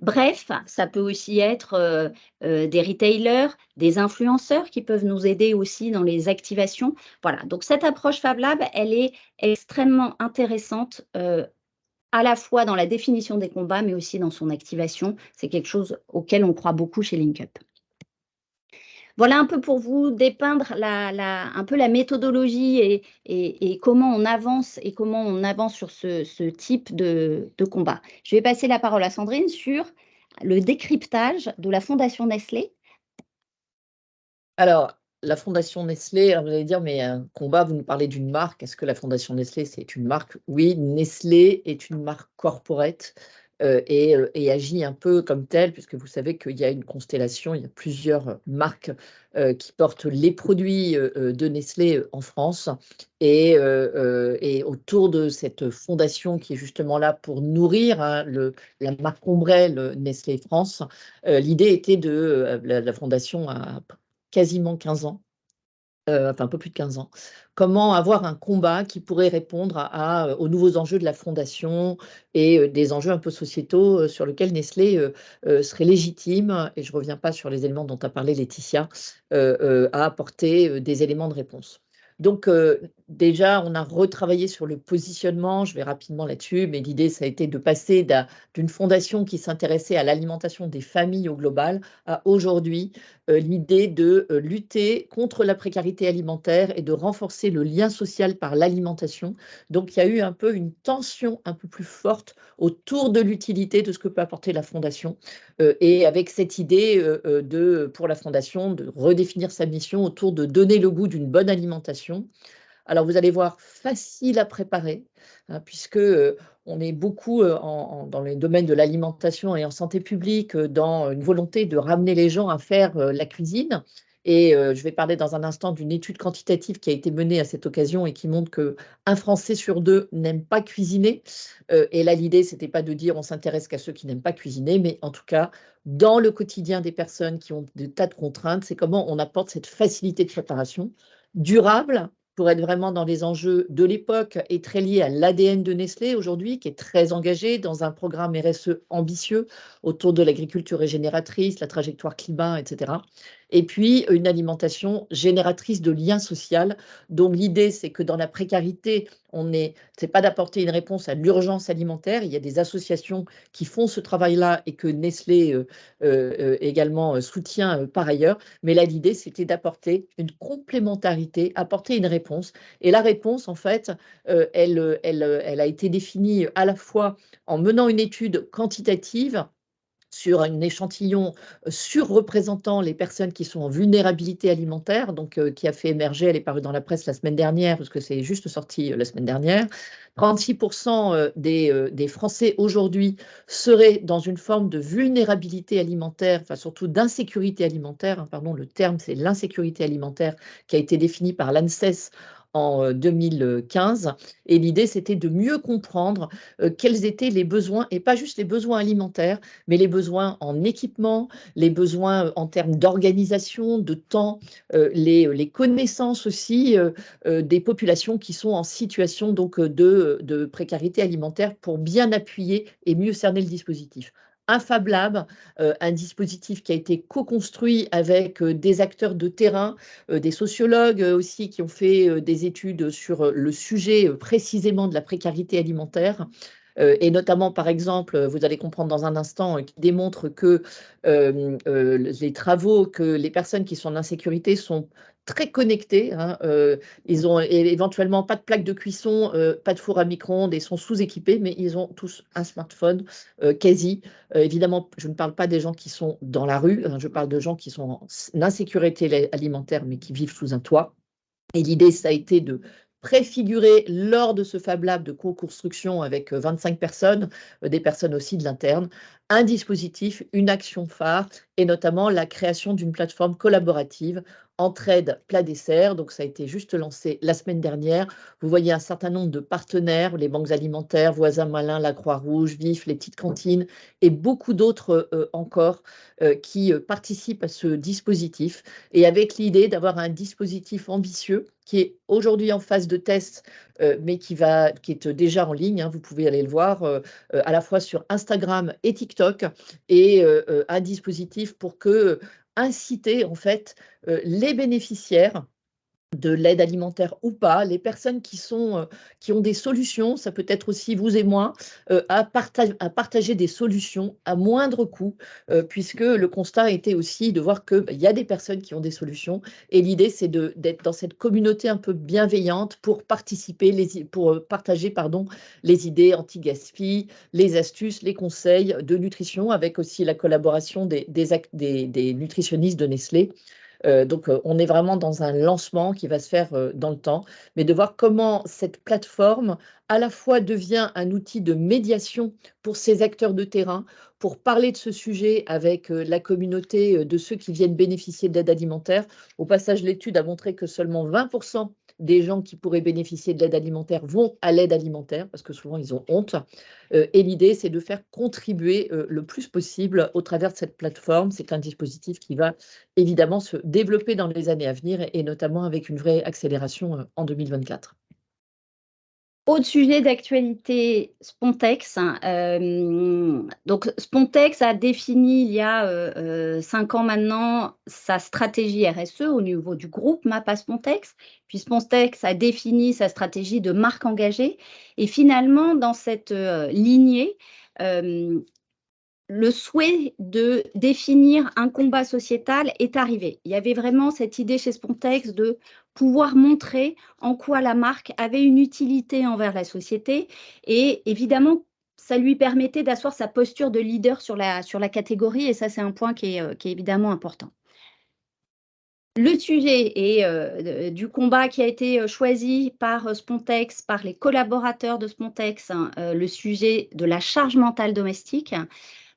Bref, ça peut aussi être des retailers, des influenceurs qui peuvent nous aider aussi dans les activations. Voilà, donc cette approche Fab Lab, elle est extrêmement intéressante à la fois dans la définition des combats, mais aussi dans son activation. C'est quelque chose auquel on croit beaucoup chez LinkUp. Voilà un peu pour vous dépeindre un peu la méthodologie et comment on avance sur ce type de combat. Je vais passer la parole à Sandrine sur le décryptage de la Fondation Nestlé.
Alors, la Fondation Nestlé, alors vous allez dire, mais un combat, vous nous parlez d'une marque. Est-ce que la Fondation Nestlé, c'est une marque? Oui, Nestlé est une marque corporate et agit un peu comme telle, puisque vous savez qu'il y a une constellation, il y a plusieurs marques qui portent les produits de Nestlé en France. Et autour de cette fondation qui est justement là pour nourrir la marque ombrelle Nestlé France, l'idée était la fondation a quasiment 15 ans, enfin un peu plus de 15 ans. Comment avoir un combat qui pourrait répondre aux nouveaux enjeux de la fondation et des enjeux un peu sociétaux sur lesquels Nestlé serait légitime, et je ne reviens pas sur les éléments dont a parlé Laetitia, à apporter des éléments de réponse. Donc déjà, on a retravaillé sur le positionnement, je vais rapidement là-dessus, mais l'idée, ça a été de passer d'une fondation qui s'intéressait à l'alimentation des familles au global à aujourd'hui l'idée de lutter contre la précarité alimentaire et de renforcer le lien social par l'alimentation. Donc, il y a eu un peu une tension un peu plus forte autour de l'utilité de ce que peut apporter la Fondation. Et avec cette idée pour la Fondation de redéfinir sa mission autour de donner le goût d'une bonne alimentation. Alors, vous allez voir, facile à préparer, hein, puisque on est beaucoup dans les domaines de l'alimentation et en santé publique, dans une volonté de ramener les gens à faire la cuisine. Et je vais parler dans un instant d'une étude quantitative qui a été menée à cette occasion et qui montre qu'un Français sur deux n'aime pas cuisiner. Et là, l'idée, ce n'était pas de dire on s'intéresse qu'à ceux qui n'aiment pas cuisiner, mais en tout cas, dans le quotidien des personnes qui ont des tas de contraintes, c'est comment on apporte cette facilité de préparation durable, pour être vraiment dans les enjeux de l'époque et très lié à l'ADN de Nestlé aujourd'hui, qui est très engagé dans un programme RSE ambitieux autour de l'agriculture régénératrice, la trajectoire climat, etc. Et puis, une alimentation génératrice de lien social. Donc, l'idée, c'est que dans la précarité, c'est pas d'apporter une réponse à l'urgence alimentaire. Il y a des associations qui font ce travail-là et que Nestlé également soutient par ailleurs. Mais là, l'idée, c'était d'apporter une complémentarité, apporter une réponse. Et la réponse, en fait, elle a été définie à la fois en menant une étude quantitative sur un échantillon surreprésentant les personnes qui sont en vulnérabilité alimentaire, donc qui a fait émerger, elle est parue dans la presse la semaine dernière, parce que c'est juste sorti la semaine dernière. 36% des Français aujourd'hui seraient dans une forme de vulnérabilité alimentaire, enfin surtout d'insécurité alimentaire, hein, pardon, le terme c'est l'insécurité alimentaire qui a été défini par l'ANSES en 2015. Et l'idée, c'était de mieux comprendre quels étaient les besoins, et pas juste les besoins alimentaires, mais les besoins en équipement, les besoins en termes d'organisation, de temps, les connaissances aussi des populations qui sont en situation donc, de précarité alimentaire pour bien appuyer et mieux cerner le dispositif. Un Fab Lab, un dispositif qui a été co-construit avec des acteurs de terrain, des sociologues aussi qui ont fait des études sur le sujet précisément de la précarité alimentaire. Et notamment, par exemple, vous allez comprendre dans un instant, qui démontre que les travaux, que les personnes qui sont en insécurité sont très connectées, hein, ils ont éventuellement pas de plaque de cuisson, pas de four à micro-ondes et sont sous-équipés, mais ils ont tous un smartphone quasi. Évidemment, je ne parle pas des gens qui sont dans la rue, hein, je parle de gens qui sont en insécurité alimentaire, mais qui vivent sous un toit. Et l'idée, ça a été de préfigurer lors de ce Fab Lab de co-construction avec 25 personnes, des personnes aussi de l'interne, un dispositif, une action phare, et notamment la création d'une plateforme collaborative Entraide Plat Dessert. Donc, ça a été juste lancé la semaine dernière. Vous voyez un certain nombre de partenaires, les banques alimentaires, Voisins Malins, la Croix-Rouge, VIF, les petites cantines, et beaucoup d'autres encore qui participent à ce dispositif, et avec l'idée d'avoir un dispositif ambitieux qui est aujourd'hui en phase de test, mais qui est déjà en ligne, hein, vous pouvez aller le voir, à la fois sur Instagram et TikTok, et un dispositif pour inciter en fait les bénéficiaires de l'aide alimentaire ou pas, les personnes qui ont des solutions, ça peut être aussi vous et moi, à partager des solutions à moindre coût, puisque le constat était aussi de voir qu'il y a des personnes qui ont des solutions et l'idée, c'est d'être dans cette communauté un peu bienveillante pour partager pardon, les idées anti-gaspi, les astuces, les conseils de nutrition, avec aussi la collaboration des nutritionnistes de Nestlé. Donc, on est vraiment dans un lancement qui va se faire dans le temps, mais de voir comment cette plateforme, à la fois, devient un outil de médiation pour ces acteurs de terrain, pour parler de ce sujet avec la communauté de ceux qui viennent bénéficier de l'aide alimentaire. Au passage, l'étude a montré que seulement 20% des gens qui pourraient bénéficier de l'aide alimentaire vont à l'aide alimentaire, parce que souvent, ils ont honte. Et l'idée, c'est de faire contribuer le plus possible au travers de cette plateforme. C'est un dispositif qui va évidemment se développer dans les années à venir et notamment avec une vraie accélération en 2024.
Autre sujet d'actualité, Spontex. Donc, Spontex a défini il y a 5 ans maintenant sa stratégie RSE au niveau du groupe MAPA Spontex. Puis Spontex a défini sa stratégie de marque engagée. Et finalement, dans cette lignée, le souhait de définir un combat sociétal est arrivé. Il y avait vraiment cette idée chez Spontex de pouvoir montrer en quoi la marque avait une utilité envers la société et évidemment, ça lui permettait d'asseoir sa posture de leader sur la catégorie et ça, c'est un point qui est évidemment important. Le sujet du combat qui a été choisi par Spontex, par les collaborateurs de Spontex, le sujet de la charge mentale domestique.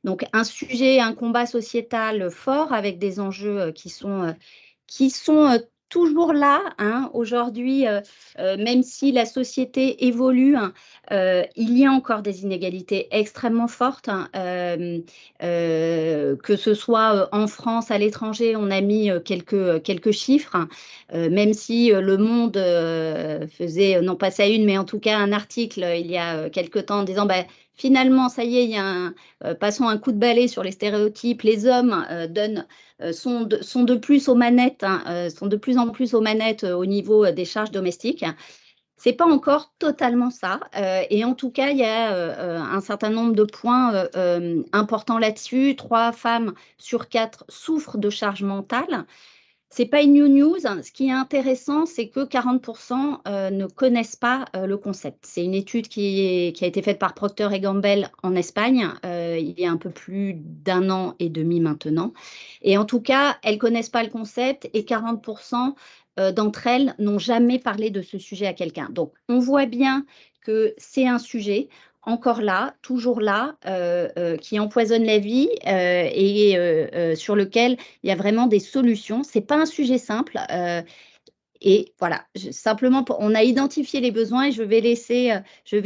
Donc, un sujet, un combat sociétal fort avec des enjeux qui sont toujours là. Hein. Aujourd'hui, même si la société évolue, il y a encore des inégalités extrêmement fortes. Hein. Que ce soit en France, à l'étranger, on a mis quelques chiffres. Hein. Même si Le Monde faisait, non pas sa une, mais en tout cas un article il y a quelque temps en disant finalement, ça y est, il y a passons un coup de balai sur les stéréotypes. Les hommes sont de plus aux manettes, hein, sont de plus en plus aux manettes au niveau des charges domestiques. C'est pas encore totalement ça. Et en tout cas, il y a un certain nombre de points importants là-dessus. 3 femmes sur 4 souffrent de charge mentale. C'est pas une new news. Ce qui est intéressant, c'est que 40% ne connaissent pas le concept. C'est une étude qui a été faite par Procter & Gamble en Espagne il y a un peu plus d'1 an et demi maintenant. Et en tout cas, elles connaissent pas le concept et 40% d'entre elles n'ont jamais parlé de ce sujet à quelqu'un. Donc, on voit bien que c'est un sujet encore là, toujours là, qui empoisonne la vie et sur lequel il y a vraiment des solutions. Ce n'est pas un sujet simple. Et voilà, simplement, on a identifié les besoins et je vais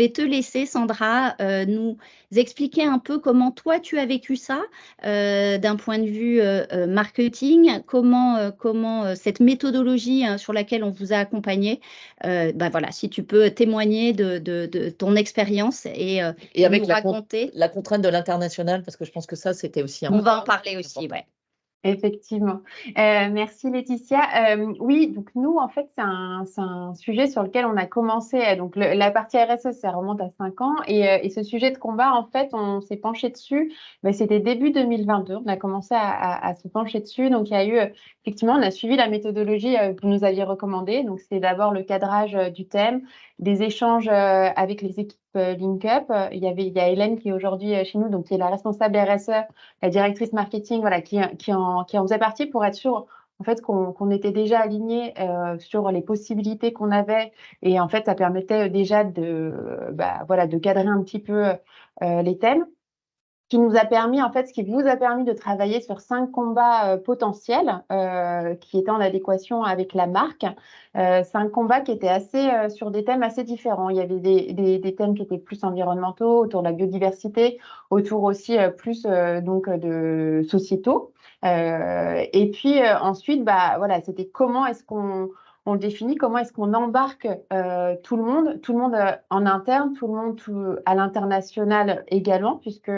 te laisser, Sandra, nous expliquer un peu comment toi, tu as vécu ça d'un point de vue marketing, comment cette méthodologie sur laquelle on vous a accompagné, voilà, si tu peux témoigner de ton expérience et
avec
nous raconter.
la contrainte de l'international, parce que je pense que ça, c'était aussi
On va en parler aussi, ouais.
Effectivement. Merci Laetitia. Oui, donc nous, en fait, c'est un sujet sur lequel on a commencé. Donc la partie RSE, ça remonte à 5 ans. Et ce sujet de combat, en fait, on s'est penché dessus. C'était début 2022. On a commencé à se pencher dessus. Donc il y a eu, effectivement, on a suivi la méthodologie que vous nous aviez recommandée. Donc c'était d'abord le cadrage du thème, des échanges avec les équipes Link Up. Il y a Hélène qui est aujourd'hui chez nous, donc qui est la responsable RSE, la directrice marketing, voilà, qui en faisait partie pour être sûr en fait qu'on était déjà aligné sur les possibilités qu'on avait et en fait ça permettait déjà de cadrer un petit peu les thèmes. Qui nous a permis, en fait, ce qui vous a permis de travailler sur 5 combats potentiels qui étaient en adéquation avec la marque. 5 combats qui étaient assez sur des thèmes assez différents. Il y avait des thèmes qui étaient plus environnementaux, autour de la biodiversité, autour aussi plus donc de sociétaux. Et puis ensuite, voilà, c'était comment est-ce qu'on on le définit, comment est-ce qu'on embarque tout le monde en interne, tout le monde à l'international également, puisque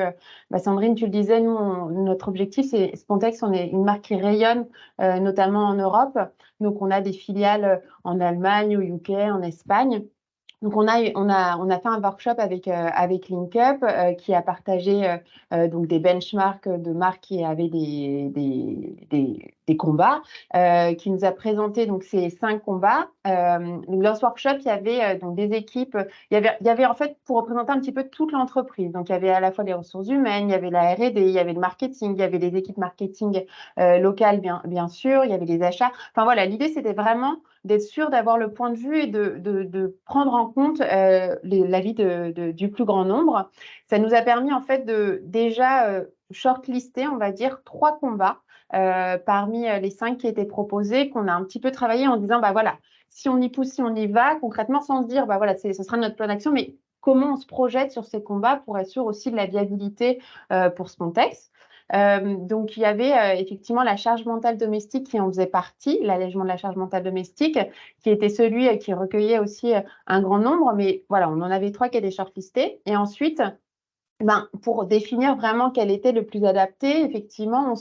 Sandrine, tu le disais, nous, notre objectif, c'est Spontex, on est une marque qui rayonne notamment en Europe. Donc, on a des filiales en Allemagne, au UK, en Espagne. Donc, on a fait un workshop avec LinkUp qui a partagé donc des benchmarks de marques qui avaient des combats, qui nous a présenté donc ces 5 combats. Dans ce workshop, il y avait donc des équipes. Il y avait en fait pour représenter un petit peu toute l'entreprise. Donc, il y avait à la fois les ressources humaines, il y avait la R&D, il y avait le marketing, il y avait les équipes marketing locales, bien sûr, il y avait les achats. Enfin voilà, l'idée, c'était vraiment d'être sûr d'avoir le point de vue et de prendre en compte l'avis du plus grand nombre. Ça nous a permis en fait de déjà shortlister, on va dire, 3 combats parmi les 5 qui étaient proposés, qu'on a un petit peu travaillé en disant, voilà, si on y pousse, si on y va, concrètement, sans se dire, voilà, ce sera notre plan d'action, mais comment on se projette sur ces combats pour être sûr aussi de la viabilité pour Spontex. Donc, il y avait effectivement la charge mentale domestique qui en faisait partie, l'allègement de la charge mentale domestique, qui était celui qui recueillait aussi un grand nombre. Mais voilà, on en avait 3 qui étaient shortlistés. Et ensuite, pour définir vraiment quel était le plus adapté, effectivement,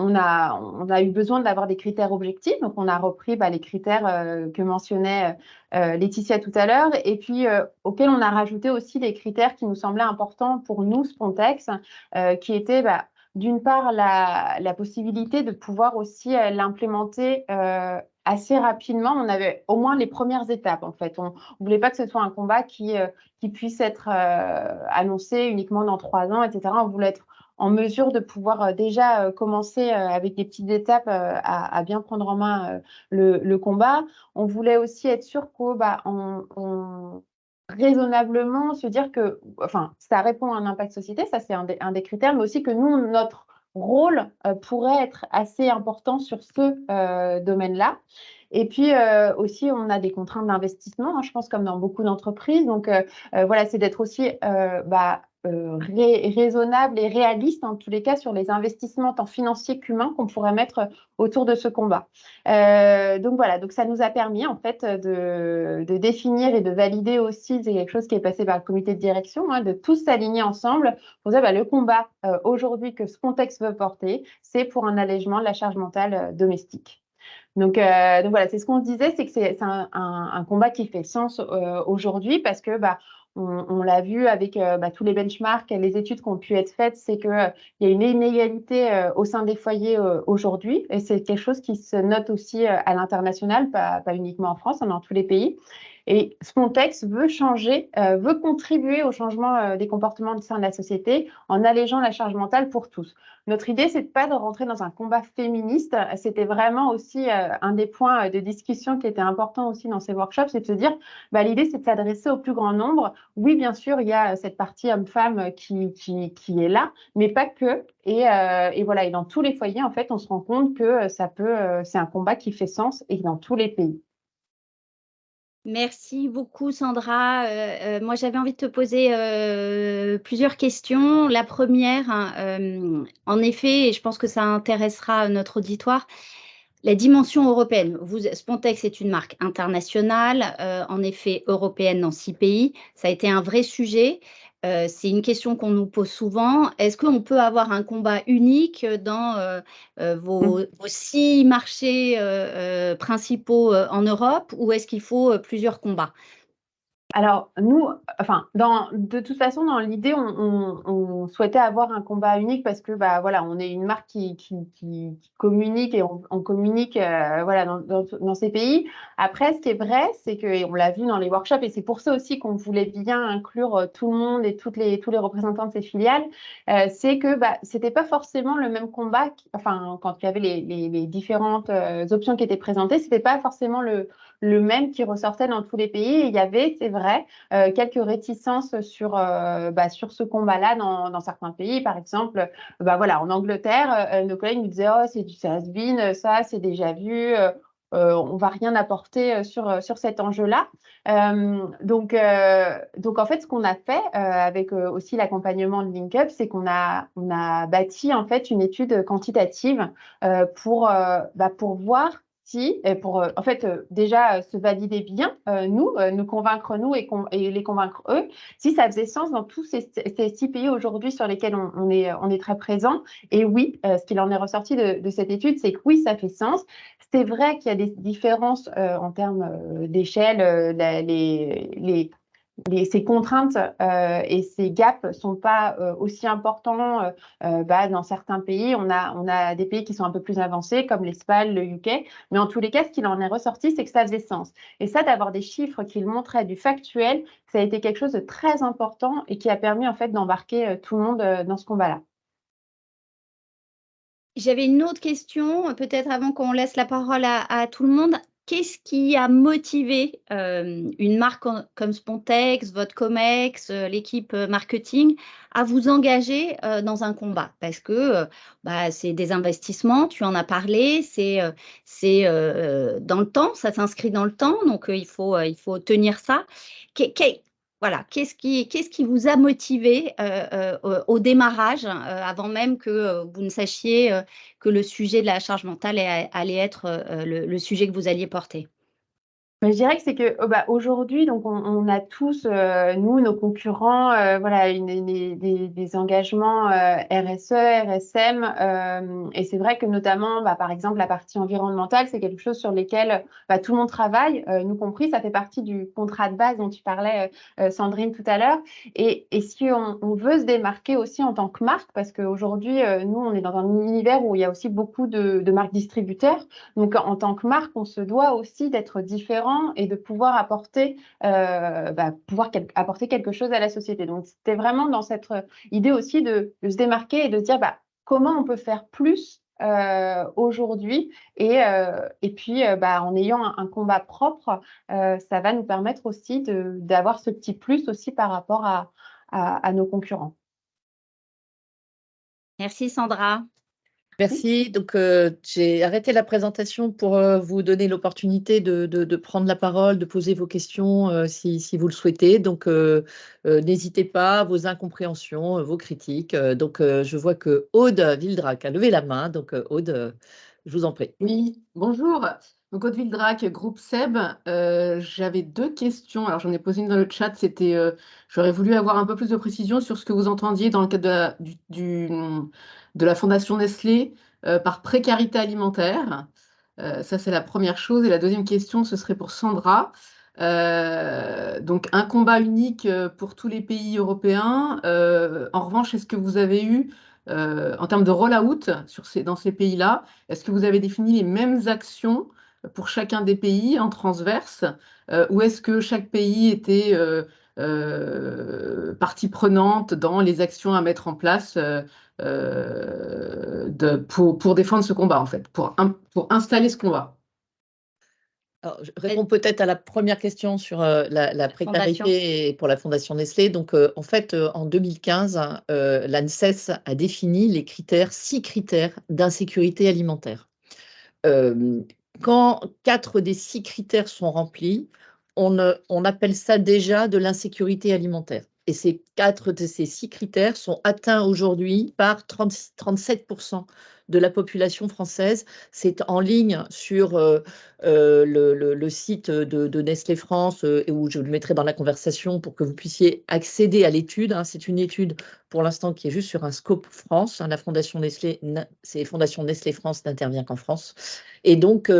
on a eu besoin d'avoir des critères objectifs. Donc, on a repris les critères que mentionnait Laetitia tout à l'heure, et puis auxquels on a rajouté aussi les critères qui nous semblaient importants pour nous, Spontex, qui étaient d'une part la possibilité de pouvoir aussi l'implémenter assez rapidement. On avait au moins les premières étapes, en fait. On ne voulait pas que ce soit un combat qui puisse être annoncé uniquement dans 3 ans, etc. On voulait être en mesure de pouvoir déjà commencer avec des petites étapes à bien prendre en main le combat. On voulait aussi être sûr qu'on raisonnablement se dire que, enfin, ça répond à un impact société, ça c'est un des critères, mais aussi que nous, notre rôle pourrait être assez important sur ce domaine-là. Et puis aussi, on a des contraintes d'investissement, hein, je pense, comme dans beaucoup d'entreprises. Donc voilà, c'est d'être aussi raisonnable et réaliste, en tous les cas, sur les investissements tant financiers qu'humains qu'on pourrait mettre autour de ce combat. Donc voilà, donc ça nous a permis en fait de définir et de valider aussi, c'est quelque chose qui est passé par le comité de direction, hein, de tous s'aligner ensemble pour dire le combat aujourd'hui que Spontex veut porter, c'est pour un allègement de la charge mentale domestique. Donc voilà, c'est ce qu'on se disait, c'est que c'est un combat qui fait sens aujourd'hui parce que on l'a vu avec tous les benchmarks, les études qui ont pu être faites, c'est qu'il y a une inégalité au sein des foyers aujourd'hui, et c'est quelque chose qui se note aussi à l'international, pas uniquement en France, dans tous les pays. Et Spontex veut changer, veut contribuer au changement des comportements au sein de la société en allégeant la charge mentale pour tous. Notre idée, c'est pas de rentrer dans un combat féministe. C'était vraiment aussi un des points de discussion qui était important aussi dans ces workshops, c'est de se dire, l'idée, c'est de s'adresser au plus grand nombre. Oui, bien sûr, il y a cette partie homme-femme qui est là, mais pas que. Et voilà, et dans tous les foyers, en fait, on se rend compte que c'est un combat qui fait sens et dans tous les pays.
Merci beaucoup, Sandra. Moi, j'avais envie de te poser plusieurs questions. La première, en effet, et je pense que ça intéressera notre auditoire, la dimension européenne. Spontex est une marque internationale, en effet européenne dans 6 pays. Ça a été un vrai sujet. C'est une question qu'on nous pose souvent. Est-ce qu'on peut avoir un combat unique dans vos 6 marchés principaux en Europe, ou est-ce qu'il faut plusieurs combats?
Alors, nous, enfin, de toute façon, dans l'idée, on souhaitait avoir un combat unique parce que, voilà, on est une marque qui communique et on communique, voilà, dans ces pays. Après, ce qui est vrai, c'est que, et on l'a vu dans les workshops, et c'est pour ça aussi qu'on voulait bien inclure tout le monde et tous les représentants de ces filiales, c'est que, c'était pas forcément le même combat, enfin, quand il y avait les différentes options qui étaient présentées, c'était pas forcément le même qui ressortait dans tous les pays. Et il y avait, c'est vrai, quelques réticences sur ce combat-là dans certains pays. Par exemple, voilà, en Angleterre, nos collègues nous disaient « Oh, c'est du has-been, ça, c'est déjà vu. On va rien apporter sur cet enjeu-là. » Donc, en fait, ce qu'on a fait avec aussi l'accompagnement de LinkUp, c'est qu'on a bâti en fait une étude quantitative pour voir partie, et pour en fait déjà se valider bien, nous convaincre nous et les convaincre eux, si ça faisait sens dans tous ces 6 pays aujourd'hui sur lesquels on est très présent. Et oui, ce qu'il en est ressorti de cette étude, c'est que oui, ça fait sens. C'est vrai qu'il y a des différences en termes d'échelle, ces contraintes et ces gaps ne sont pas aussi importants dans certains pays. On a des pays qui sont un peu plus avancés, comme l'Espagne, le UK. Mais en tous les cas, ce qu'il en est ressorti, c'est que ça faisait sens. Et ça, d'avoir des chiffres qui le montraient, du factuel, ça a été quelque chose de très important et qui a permis en fait d'embarquer tout le monde dans ce combat-là.
J'avais une autre question, peut-être avant qu'on laisse la parole à tout le monde. Qu'est-ce qui a motivé une marque comme Spontex, votre Comex, l'équipe marketing à vous engager dans un combat? Parce que c'est des investissements, tu en as parlé, c'est dans le temps, ça s'inscrit dans le temps, donc il faut tenir ça. Voilà, qu'est-ce qui vous a motivé au démarrage, avant même que vous ne sachiez que le sujet de la charge mentale allait être le sujet que vous alliez porter?
Mais je dirais que c'est que aujourd'hui, donc on a tous, nous, nos concurrents, voilà, des engagements RSE, RSM, et c'est vrai que notamment, par exemple, la partie environnementale, c'est quelque chose sur lesquels tout le monde travaille, nous compris. Ça fait partie du contrat de base dont tu parlais, Sandrine, tout à l'heure. Et si on veut se démarquer aussi en tant que marque, parce qu'aujourd'hui, nous, on est dans un univers où il y a aussi beaucoup de marques distributeurs. Donc, en tant que marque, on se doit aussi d'être différent et de pouvoir apporter, apporter quelque chose à la société. Donc, c'était vraiment dans cette idée aussi de se démarquer et de se dire comment on peut faire plus aujourd'hui. Et puis, en ayant un combat propre, ça va nous permettre aussi d'avoir ce petit plus aussi par rapport à nos concurrents.
Merci Sandra.
Merci. Donc, j'ai arrêté la présentation pour vous donner l'opportunité de prendre la parole, de poser vos questions si vous le souhaitez. Donc, n'hésitez pas, vos incompréhensions, vos critiques. Donc, je vois que Aude Wildrac a levé la main. Donc, Aude, je vous en prie.
Oui, bonjour. Donc, Aude Wildrac, groupe SEB. J'avais 2 questions. Alors, j'en ai posé une dans le chat. C'était, j'aurais voulu avoir un peu plus de précision sur ce que vous entendiez dans le cadre de la Fondation Nestlé par précarité alimentaire. Ça, c'est la première chose. Et la deuxième question, ce serait pour Sandra. Donc, un combat unique pour tous les pays européens. En revanche, est-ce que vous avez eu, en termes de roll-out dans ces pays-là, est-ce que vous avez défini les mêmes actions pour chacun des pays en transverse, ou est-ce que chaque pays était partie prenante dans les actions à mettre en place pour défendre ce combat, en fait, pour installer ce combat?
Alors, je réponds peut-être à la première question sur la précarité pour la Fondation Nestlé. Donc, en fait, en 2015, l'ANSES a défini les 6 critères d'insécurité alimentaire. Quand 4 des 6 critères sont remplis, on appelle ça déjà de l'insécurité alimentaire. Et ces 4 de ces 6 critères sont atteints aujourd'hui par 37% de la population française. C'est en ligne sur le site de Nestlé France, où je le mettrai dans la conversation pour que vous puissiez accéder à l'étude. C'est une étude pour l'instant qui est juste sur un scope France. La Fondation Nestlé, c'est Fondation Nestlé France n'intervient qu'en France. Et donc,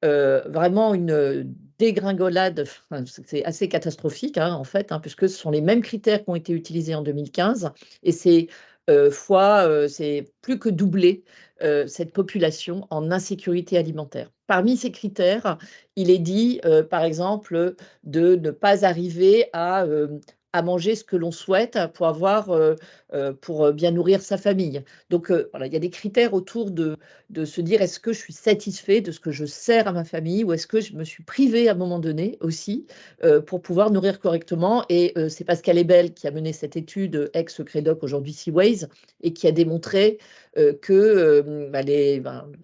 vraiment une dégringolade, c'est assez catastrophique en fait, puisque ce sont les mêmes critères qui ont été utilisés en 2015 et c'est c'est plus que doublé cette population en insécurité alimentaire. Parmi ces critères, il est dit, par exemple, de ne pas arriver à manger ce que l'on souhaite pour bien nourrir sa famille. Donc, voilà, il y a des critères autour de se dire: «Est-ce que je suis satisfait de ce que je sers à ma famille ou est-ce que je me suis privé à un moment donné aussi, pour pouvoir nourrir correctement?» Et c'est Pascal Ebel qui a mené cette étude, ex-Credoc, aujourd'hui Seaways, et qui a démontré que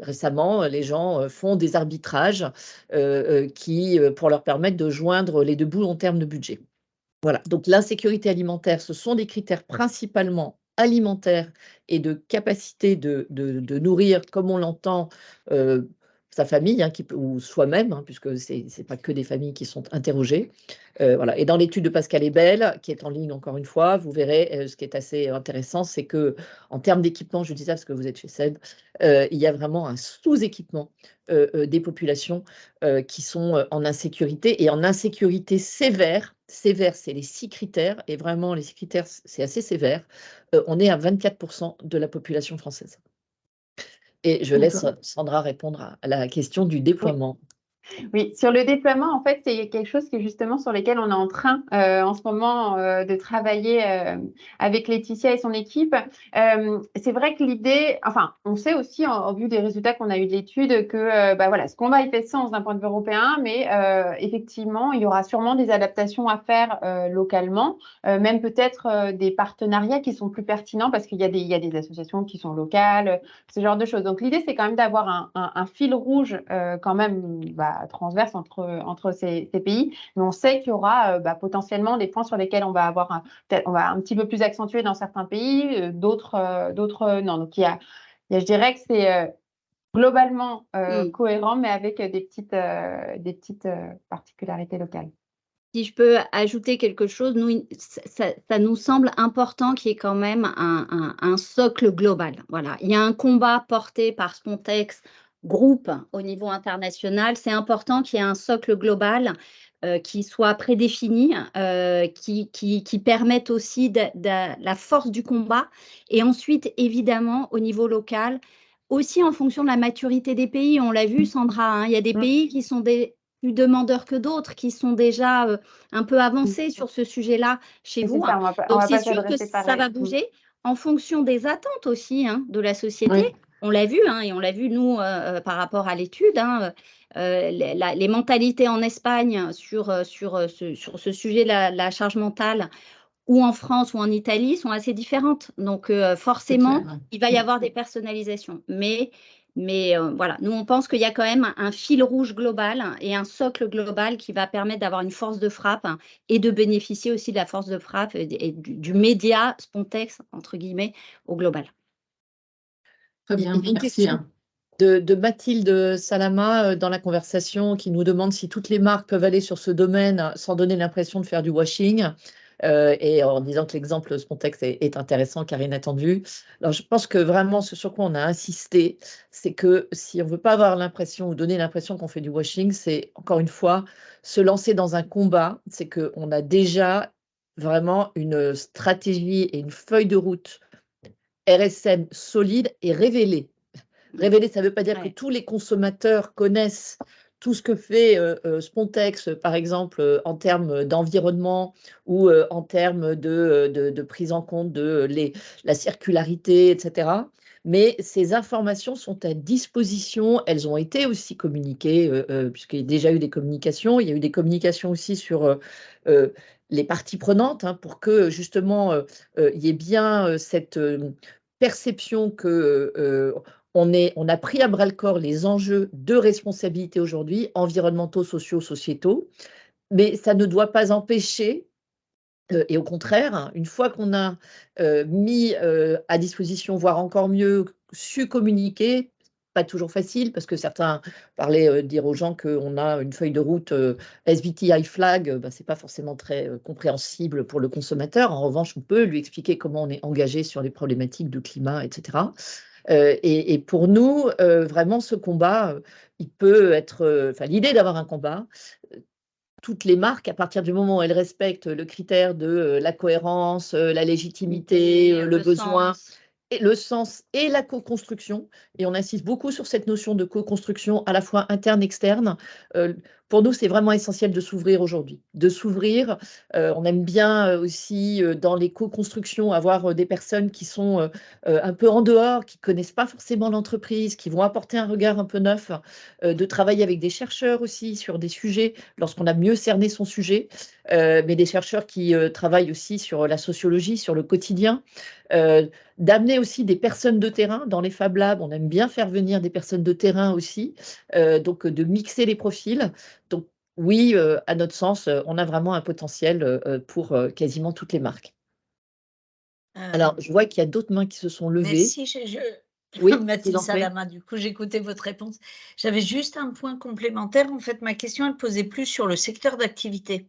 récemment, les gens font des arbitrages pour leur permettre de joindre les 2 bouts en termes de budget. Voilà, donc l'insécurité alimentaire, ce sont des critères principalement alimentaires et de capacité de nourrir comme on l'entend, sa famille, hein, ou soi-même, hein, puisque c'est pas que des familles qui sont interrogées. Voilà. Et dans l'étude de Pascal Ebel, qui est en ligne encore une fois, vous verrez, ce qui est assez intéressant, c'est que en termes d'équipement, je dis ça parce que vous êtes chez SEB, il y a vraiment un sous-équipement des populations qui sont en insécurité, et en insécurité sévère. Sévère, c'est les 6 critères, et vraiment les 6 critères, c'est assez sévère. On est à 24% de la population française. Et je laisse Sandra répondre à la question du déploiement.
Oui, sur le déploiement, en fait, c'est quelque chose qui est justement sur lequel on est en train en ce moment de travailler avec Laetitia et son équipe. C'est vrai que l'idée, enfin, on sait aussi au vu des résultats qu'on a eu de l'étude que voilà, ce combat il fait sens d'un point de vue européen, mais effectivement, il y aura sûrement des adaptations à faire localement, même peut-être des partenariats qui sont plus pertinents parce qu'il y a des associations qui sont locales, ce genre de choses. Donc l'idée, c'est quand même d'avoir un fil rouge quand même transverse entre ces pays, mais on sait qu'il y aura potentiellement des points sur lesquels on va avoir on va un petit peu plus accentuer dans certains pays, d'autres non. Donc il y a, je dirais que c'est globalement cohérent, mais avec des petites particularités locales.
Si je peux ajouter quelque chose, nous, ça nous semble important qu'il y ait quand même un socle global. Voilà. Il y a un combat porté par Spontex groupe au niveau international. C'est important qu'il y ait un socle global qui soit prédéfini, qui permette aussi la force du combat. Et ensuite, évidemment, au niveau local, aussi en fonction de la maturité des pays. On l'a vu, Sandra, hein, il y a des pays qui sont plus demandeurs que d'autres, qui sont déjà un peu avancés sur ce sujet-là chez vous.
Ça,
donc, c'est sûr que ça va bouger en fonction des attentes aussi de la société. Oui. On l'a vu, et on l'a vu, nous, par rapport à l'étude, les mentalités en Espagne sur ce sujet, la charge mentale, ou en France ou en Italie, sont assez différentes. Donc, forcément, il va y avoir des personnalisations. Mais voilà, nous, on pense qu'il y a quand même un fil rouge global et un socle global qui va permettre d'avoir une force de frappe et de bénéficier aussi de la force de frappe et du média Spontex, entre guillemets, au global.
Très bien, merci.
De Mathilde Salama dans la conversation, qui nous demande si toutes les marques peuvent aller sur ce domaine sans donner l'impression de faire du washing. Et en disant que l'exemple Spontex est intéressant car inattendu. Alors, je pense que vraiment, ce sur quoi on a insisté, c'est que si on ne veut pas avoir l'impression ou donner l'impression qu'on fait du washing, c'est encore une fois se lancer dans un combat. C'est qu'on a déjà vraiment une stratégie et une feuille de route RSM solide et révélée. Révélée, ça ne veut pas dire que tous les consommateurs connaissent tout ce que fait Spontex, par exemple, en termes d'environnement ou en termes de prise en compte de la circularité, etc. Mais ces informations sont à disposition. Elles ont été aussi communiquées, puisqu'il y a déjà eu des communications. Il y a eu des communications aussi sur les parties prenantes, pour que justement il y ait bien cette perception que on a pris à bras-le-corps les enjeux de responsabilité aujourd'hui, environnementaux, sociaux, sociétaux, mais ça ne doit pas empêcher, et au contraire, une fois qu'on a mis à disposition, voire encore mieux, su communiquer, pas toujours facile, parce que certains parlaient, dire aux gens qu'on a une feuille de route SBTi flag, c'est pas forcément très compréhensible pour le consommateur. En revanche, on peut lui expliquer comment on est engagé sur les problématiques de climat, etc. Et pour nous, vraiment, ce combat, il peut être, l'idée d'avoir un combat, toutes les marques, à partir du moment où elles respectent le critère de la cohérence, la légitimité, le besoin, et le sens et la co-construction, et on insiste beaucoup sur cette notion de co-construction à la fois interne, externe. Pour nous, c'est vraiment essentiel de s'ouvrir aujourd'hui, de s'ouvrir. On aime bien aussi dans les co-constructions avoir des personnes qui sont un peu en dehors, qui ne connaissent pas forcément l'entreprise, qui vont apporter un regard un peu neuf, de travailler avec des chercheurs aussi sur des sujets lorsqu'on a mieux cerné son sujet, mais des chercheurs qui travaillent aussi sur la sociologie, sur le quotidien. D'amener aussi des personnes de terrain dans les Fab Labs. On aime bien faire venir des personnes de terrain aussi, donc de mixer les profils. Donc oui, à notre sens, on a vraiment un potentiel pour quasiment toutes les marques. Alors, je vois qu'il y a d'autres mains qui se sont levées.
Merci,
Oui, je vous
Mathilde
en prie.
Salama. Du coup, j'écoutais votre réponse. J'avais juste un point complémentaire. En fait, ma question, elle posait plus sur le secteur d'activité.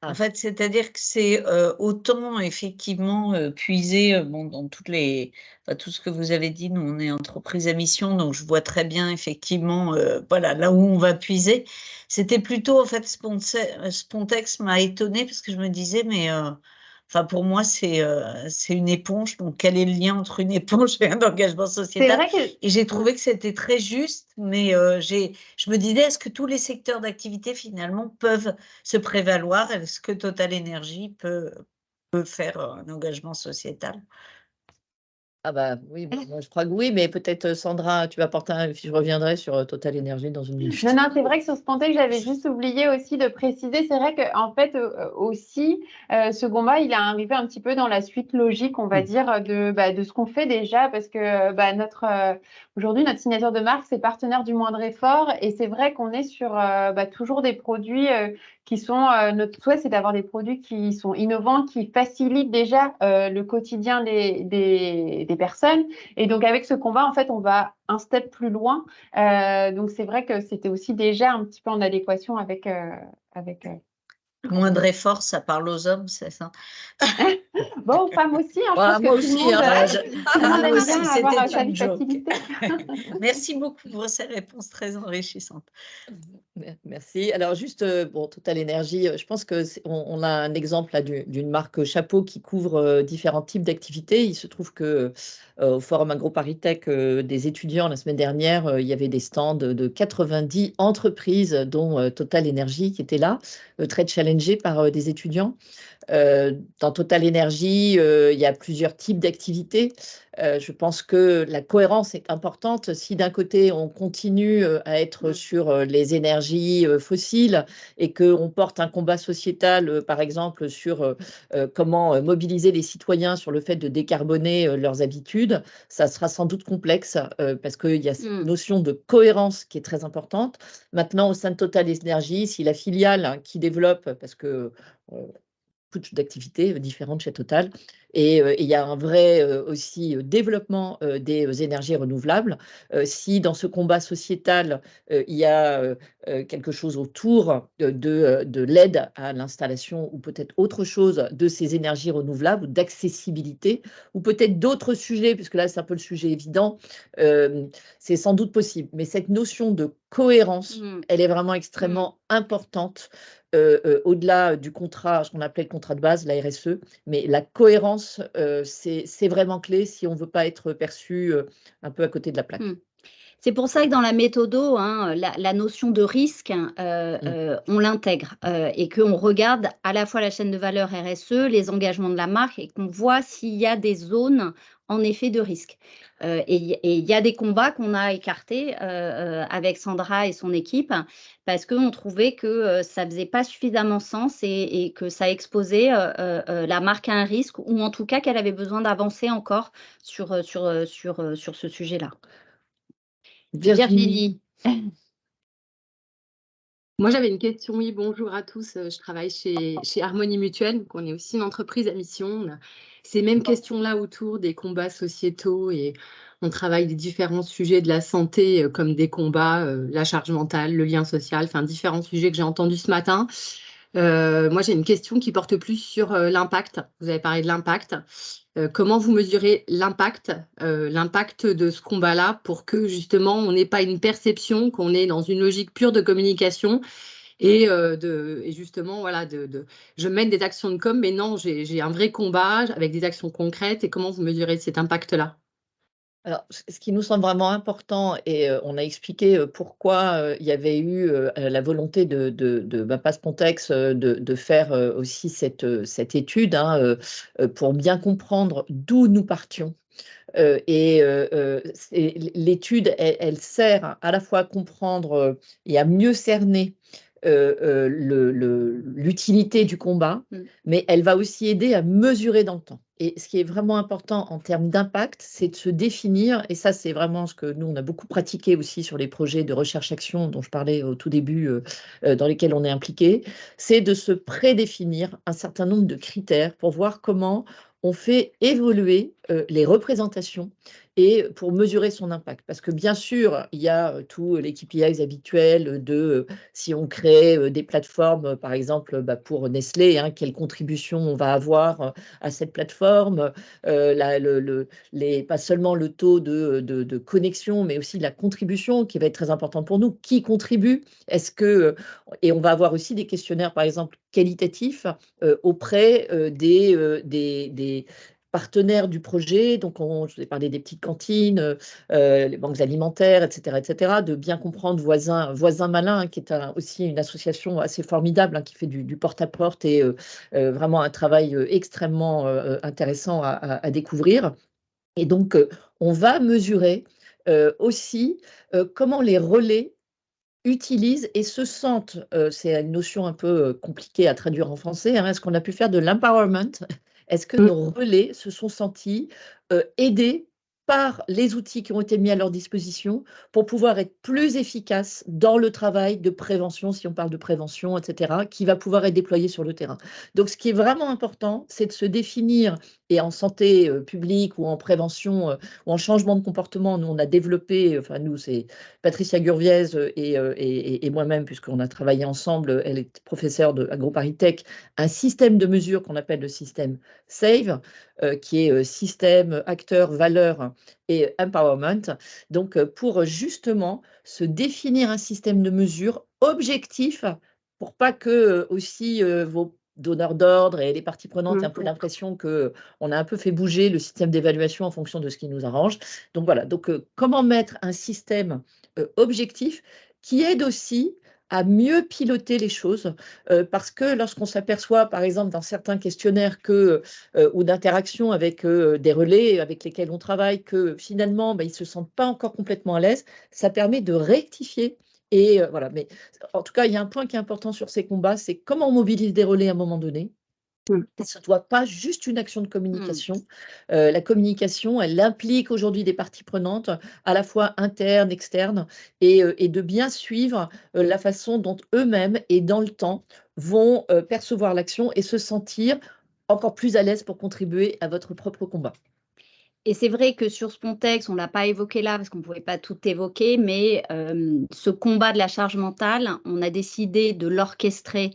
En
Ah.
fait, c'est-à-dire que c'est autant effectivement puiser bon, dans toutes les, enfin, tout ce que vous avez dit. Nous, on est entreprise à mission, donc je vois très bien effectivement voilà, là où on va puiser. C'était plutôt, en fait, Spontex m'a étonnée parce que je me disais, mais enfin, pour moi, c'est une éponge. Donc, quel est le lien entre une éponge et un engagement
C'est
sociétal?
vrai que
Et j'ai trouvé que c'était très juste, mais je me disais, est-ce que tous les secteurs d'activité finalement peuvent se prévaloir? Est-ce que Total Energy peut faire un engagement sociétal?
Ah bah oui, moi je crois que oui, mais peut-être Sandra, tu vas apporter je reviendrai sur Total Énergie dans une minute.
Non, c'est vrai que sur Spontex, j'avais juste oublié aussi de préciser. C'est vrai qu'en fait, aussi, ce combat, il est arrivé un petit peu dans la suite logique, on va dire, de ce qu'on fait déjà, parce que aujourd'hui, notre signature de marque, c'est partenaire du moindre effort. Et c'est vrai qu'on est sur toujours des produits qui sont. Notre souhait, c'est d'avoir des produits qui sont innovants, qui facilitent déjà le quotidien des personnes. Et donc, avec ce combat, en fait, on va un step plus loin. Donc, c'est vrai que c'était aussi déjà un petit peu en adéquation avec.
Le moindre effort, ça parle aux hommes, c'est ça?
Bon, aux femmes aussi, hein, je
Voilà,
pense
moi
que tout le
aussi,
monde,
hein,
tout le monde
Moi
aime bien
aussi,
avoir
c'était
sa
une
vie
joke.
facilitée.
Merci beaucoup pour ces réponses très enrichissantes.
Merci. Alors juste, bon, Total Énergie, je pense que on a un exemple là d'une marque chapeau qui couvre différents types d'activités. Il se trouve que au Forum AgroParisTech des étudiants la semaine dernière, il y avait des stands de 90 entreprises, dont Total Énergie qui étaient là, très challengées par des étudiants. Dans Total Énergie, il y a plusieurs types d'activités. Je pense que la cohérence est importante. Si d'un côté, on continue à être sur les énergies fossiles et qu'on porte un combat sociétal, par exemple, sur comment mobiliser les citoyens sur le fait de décarboner leurs habitudes, ça sera sans doute complexe parce qu'il y a cette notion de cohérence qui est très importante. Maintenant, au sein de Total Énergie, si la filiale qui développe, parce que beaucoup d'activités différentes chez Total. Et il y a un vrai aussi développement des énergies renouvelables. Si dans ce combat sociétal, il y a quelque chose autour de l'aide à l'installation ou peut-être autre chose de ces énergies renouvelables ou d'accessibilité ou peut-être d'autres sujets, puisque là c'est un peu le sujet évident, c'est sans doute possible. Mais cette notion de cohérence, elle est vraiment extrêmement importante au-delà du contrat, ce qu'on appelait le contrat de base, la RSE, mais la cohérence, c'est vraiment clé si on ne veut pas être perçu un peu à côté de la plaque.
C'est pour ça que dans la méthodo, hein, la notion de risque, on l'intègre et qu'on regarde à la fois la chaîne de valeur RSE, les engagements de la marque et qu'on voit s'il y a des zones en effet de risque. Et il y a des combats qu'on a écartés avec Sandra et son équipe parce qu'on trouvait que ça faisait pas suffisamment sens et que ça exposait la marque à un risque ou en tout cas qu'elle avait besoin d'avancer encore sur ce sujet-là.
Virginie.
Moi, j'avais une question. Oui, bonjour à tous. Je travaille chez Harmonie Mutuelle, donc on est aussi une entreprise à mission. On a ces mêmes questions-là autour des combats sociétaux et on travaille des différents sujets de la santé comme des combats, la charge mentale, le lien social, enfin différents sujets que j'ai entendus ce matin. Moi, j'ai une question qui porte plus sur l'impact. Vous avez parlé de l'impact. Comment vous mesurez l'impact de ce combat-là pour que justement on n'ait pas une perception qu'on est dans une logique pure de communication et justement voilà je mène des actions de com, mais non, j'ai un vrai combat avec des actions concrètes. Et comment vous mesurez cet impact-là?
Alors, ce qui nous semble vraiment important, et on a expliqué pourquoi il y avait eu la volonté de Mapas Pontex de faire aussi cette étude hein, pour bien comprendre d'où nous partions. L'étude, elle sert à la fois à comprendre et à mieux cerner l'utilité du combat, mais elle va aussi aider à mesurer dans le temps. Et ce qui est vraiment important en termes d'impact, c'est de se définir, et ça c'est vraiment ce que nous on a beaucoup pratiqué aussi sur les projets de recherche-action dont je parlais au tout début, dans lesquels on est impliqué, c'est de se prédéfinir un certain nombre de critères pour voir comment on fait évoluer les représentations et pour mesurer son impact. Parce que bien sûr, il y a tous les KPIs habituels de si on crée des plateformes, par exemple pour Nestlé, hein, quelle contribution on va avoir à cette plateforme, pas seulement le taux de connexion, mais aussi la contribution qui va être très important pour nous. Qui contribue? Et on va avoir aussi des questionnaires, par exemple, qualitatifs auprès des partenaires du projet. Donc, je vous ai parlé des petites cantines, les banques alimentaires, etc., de bien comprendre Voisin Malin, hein, qui est aussi une association assez formidable, hein, qui fait du porte-à-porte et vraiment un travail extrêmement intéressant à découvrir. Et donc, on va mesurer aussi comment les relais utilisent et se sentent, c'est une notion un peu compliquée à traduire en français, hein, est-ce qu'on a pu faire de l'empowerment? Est-ce que nos relais se sont sentis aidés par les outils qui ont été mis à leur disposition pour pouvoir être plus efficaces dans le travail de prévention, si on parle de prévention, etc., qui va pouvoir être déployé sur le terrain. Donc, ce qui est vraiment important, c'est de se définir, et en santé publique ou en prévention ou en changement de comportement, nous, on a développé, enfin nous, c'est Patricia Gurviez et moi-même, puisqu'on a travaillé ensemble, elle est professeure de AgroParisTech, un système de mesure qu'on appelle le système SAVE, qui est système, acteur, valeur et empowerment. Donc, pour justement se définir un système de mesure objectif pour pas que aussi vos donneurs d'ordre et les parties prenantes aient un peu l'impression qu'on a un peu fait bouger le système d'évaluation en fonction de ce qui nous arrange. Donc voilà, donc comment mettre un système objectif qui aide aussi à mieux piloter les choses, parce que lorsqu'on s'aperçoit, par exemple, dans certains questionnaires ou d'interactions avec des relais avec lesquels on travaille, que finalement, ils ne se sentent pas encore complètement à l'aise, ça permet de rectifier. Et voilà, mais en tout cas, il y a un point qui est important sur ces combats, c'est comment on mobilise des relais à un moment donné. Ça ne doit pas juste une action de communication. La communication, elle implique aujourd'hui des parties prenantes, à la fois internes, externes, et de bien suivre la façon dont eux-mêmes et dans le temps vont percevoir l'action et se sentir encore plus à l'aise pour contribuer à votre propre combat.
Et c'est vrai que sur ce contexte, on ne l'a pas évoqué là parce qu'on ne pouvait pas tout évoquer, mais ce combat de la charge mentale, on a décidé de l'orchestrer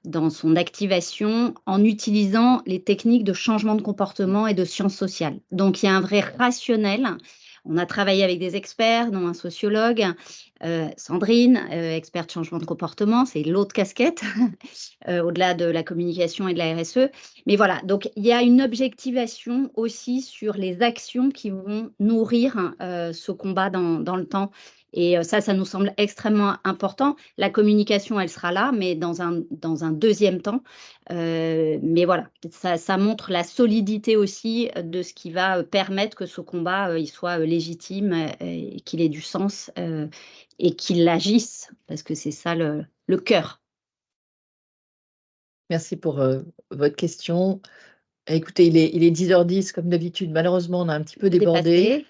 dans son activation en utilisant les techniques de changement de comportement et de sciences sociales. Donc, il y a un vrai rationnel. On a travaillé avec des experts, dont un sociologue, Sandrine, experte changement de comportement, c'est l'autre casquette, au-delà de la communication et de la RSE. Mais voilà, donc il y a une objectivation aussi sur les actions qui vont nourrir ce combat dans le temps. Et ça nous semble extrêmement important. La communication, elle sera là, mais dans un deuxième temps. Mais voilà, ça montre la solidité aussi de ce qui va permettre que ce combat il soit légitime, et qu'il ait du sens et qu'il agisse, parce que c'est ça le cœur.
Merci pour votre question. Écoutez, il est 10h10 comme d'habitude. Malheureusement, on a un petit peu débordé.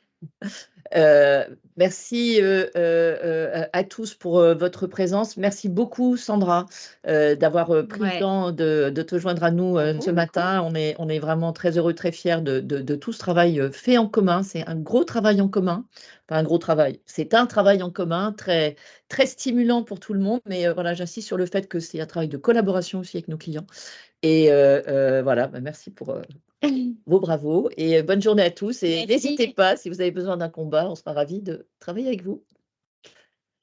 Merci à tous pour votre présence. Merci beaucoup, Sandra, d'avoir pris le temps de te joindre à nous ce matin. On est vraiment très heureux, très fiers de tout ce travail fait en commun. C'est un gros travail en commun. Pas un gros travail, c'est un travail en commun très, très stimulant pour tout le monde. Mais voilà, j'insiste sur le fait que c'est un travail de collaboration aussi avec nos clients. Et voilà, merci pour vos bravos et bonne journée à tous. Et n'hésitez pas, si vous avez besoin d'un combat, on sera ravis de travailler avec vous.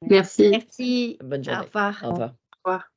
Merci.
Merci.
Bonne journée.
Au revoir.
Au revoir.
Au revoir.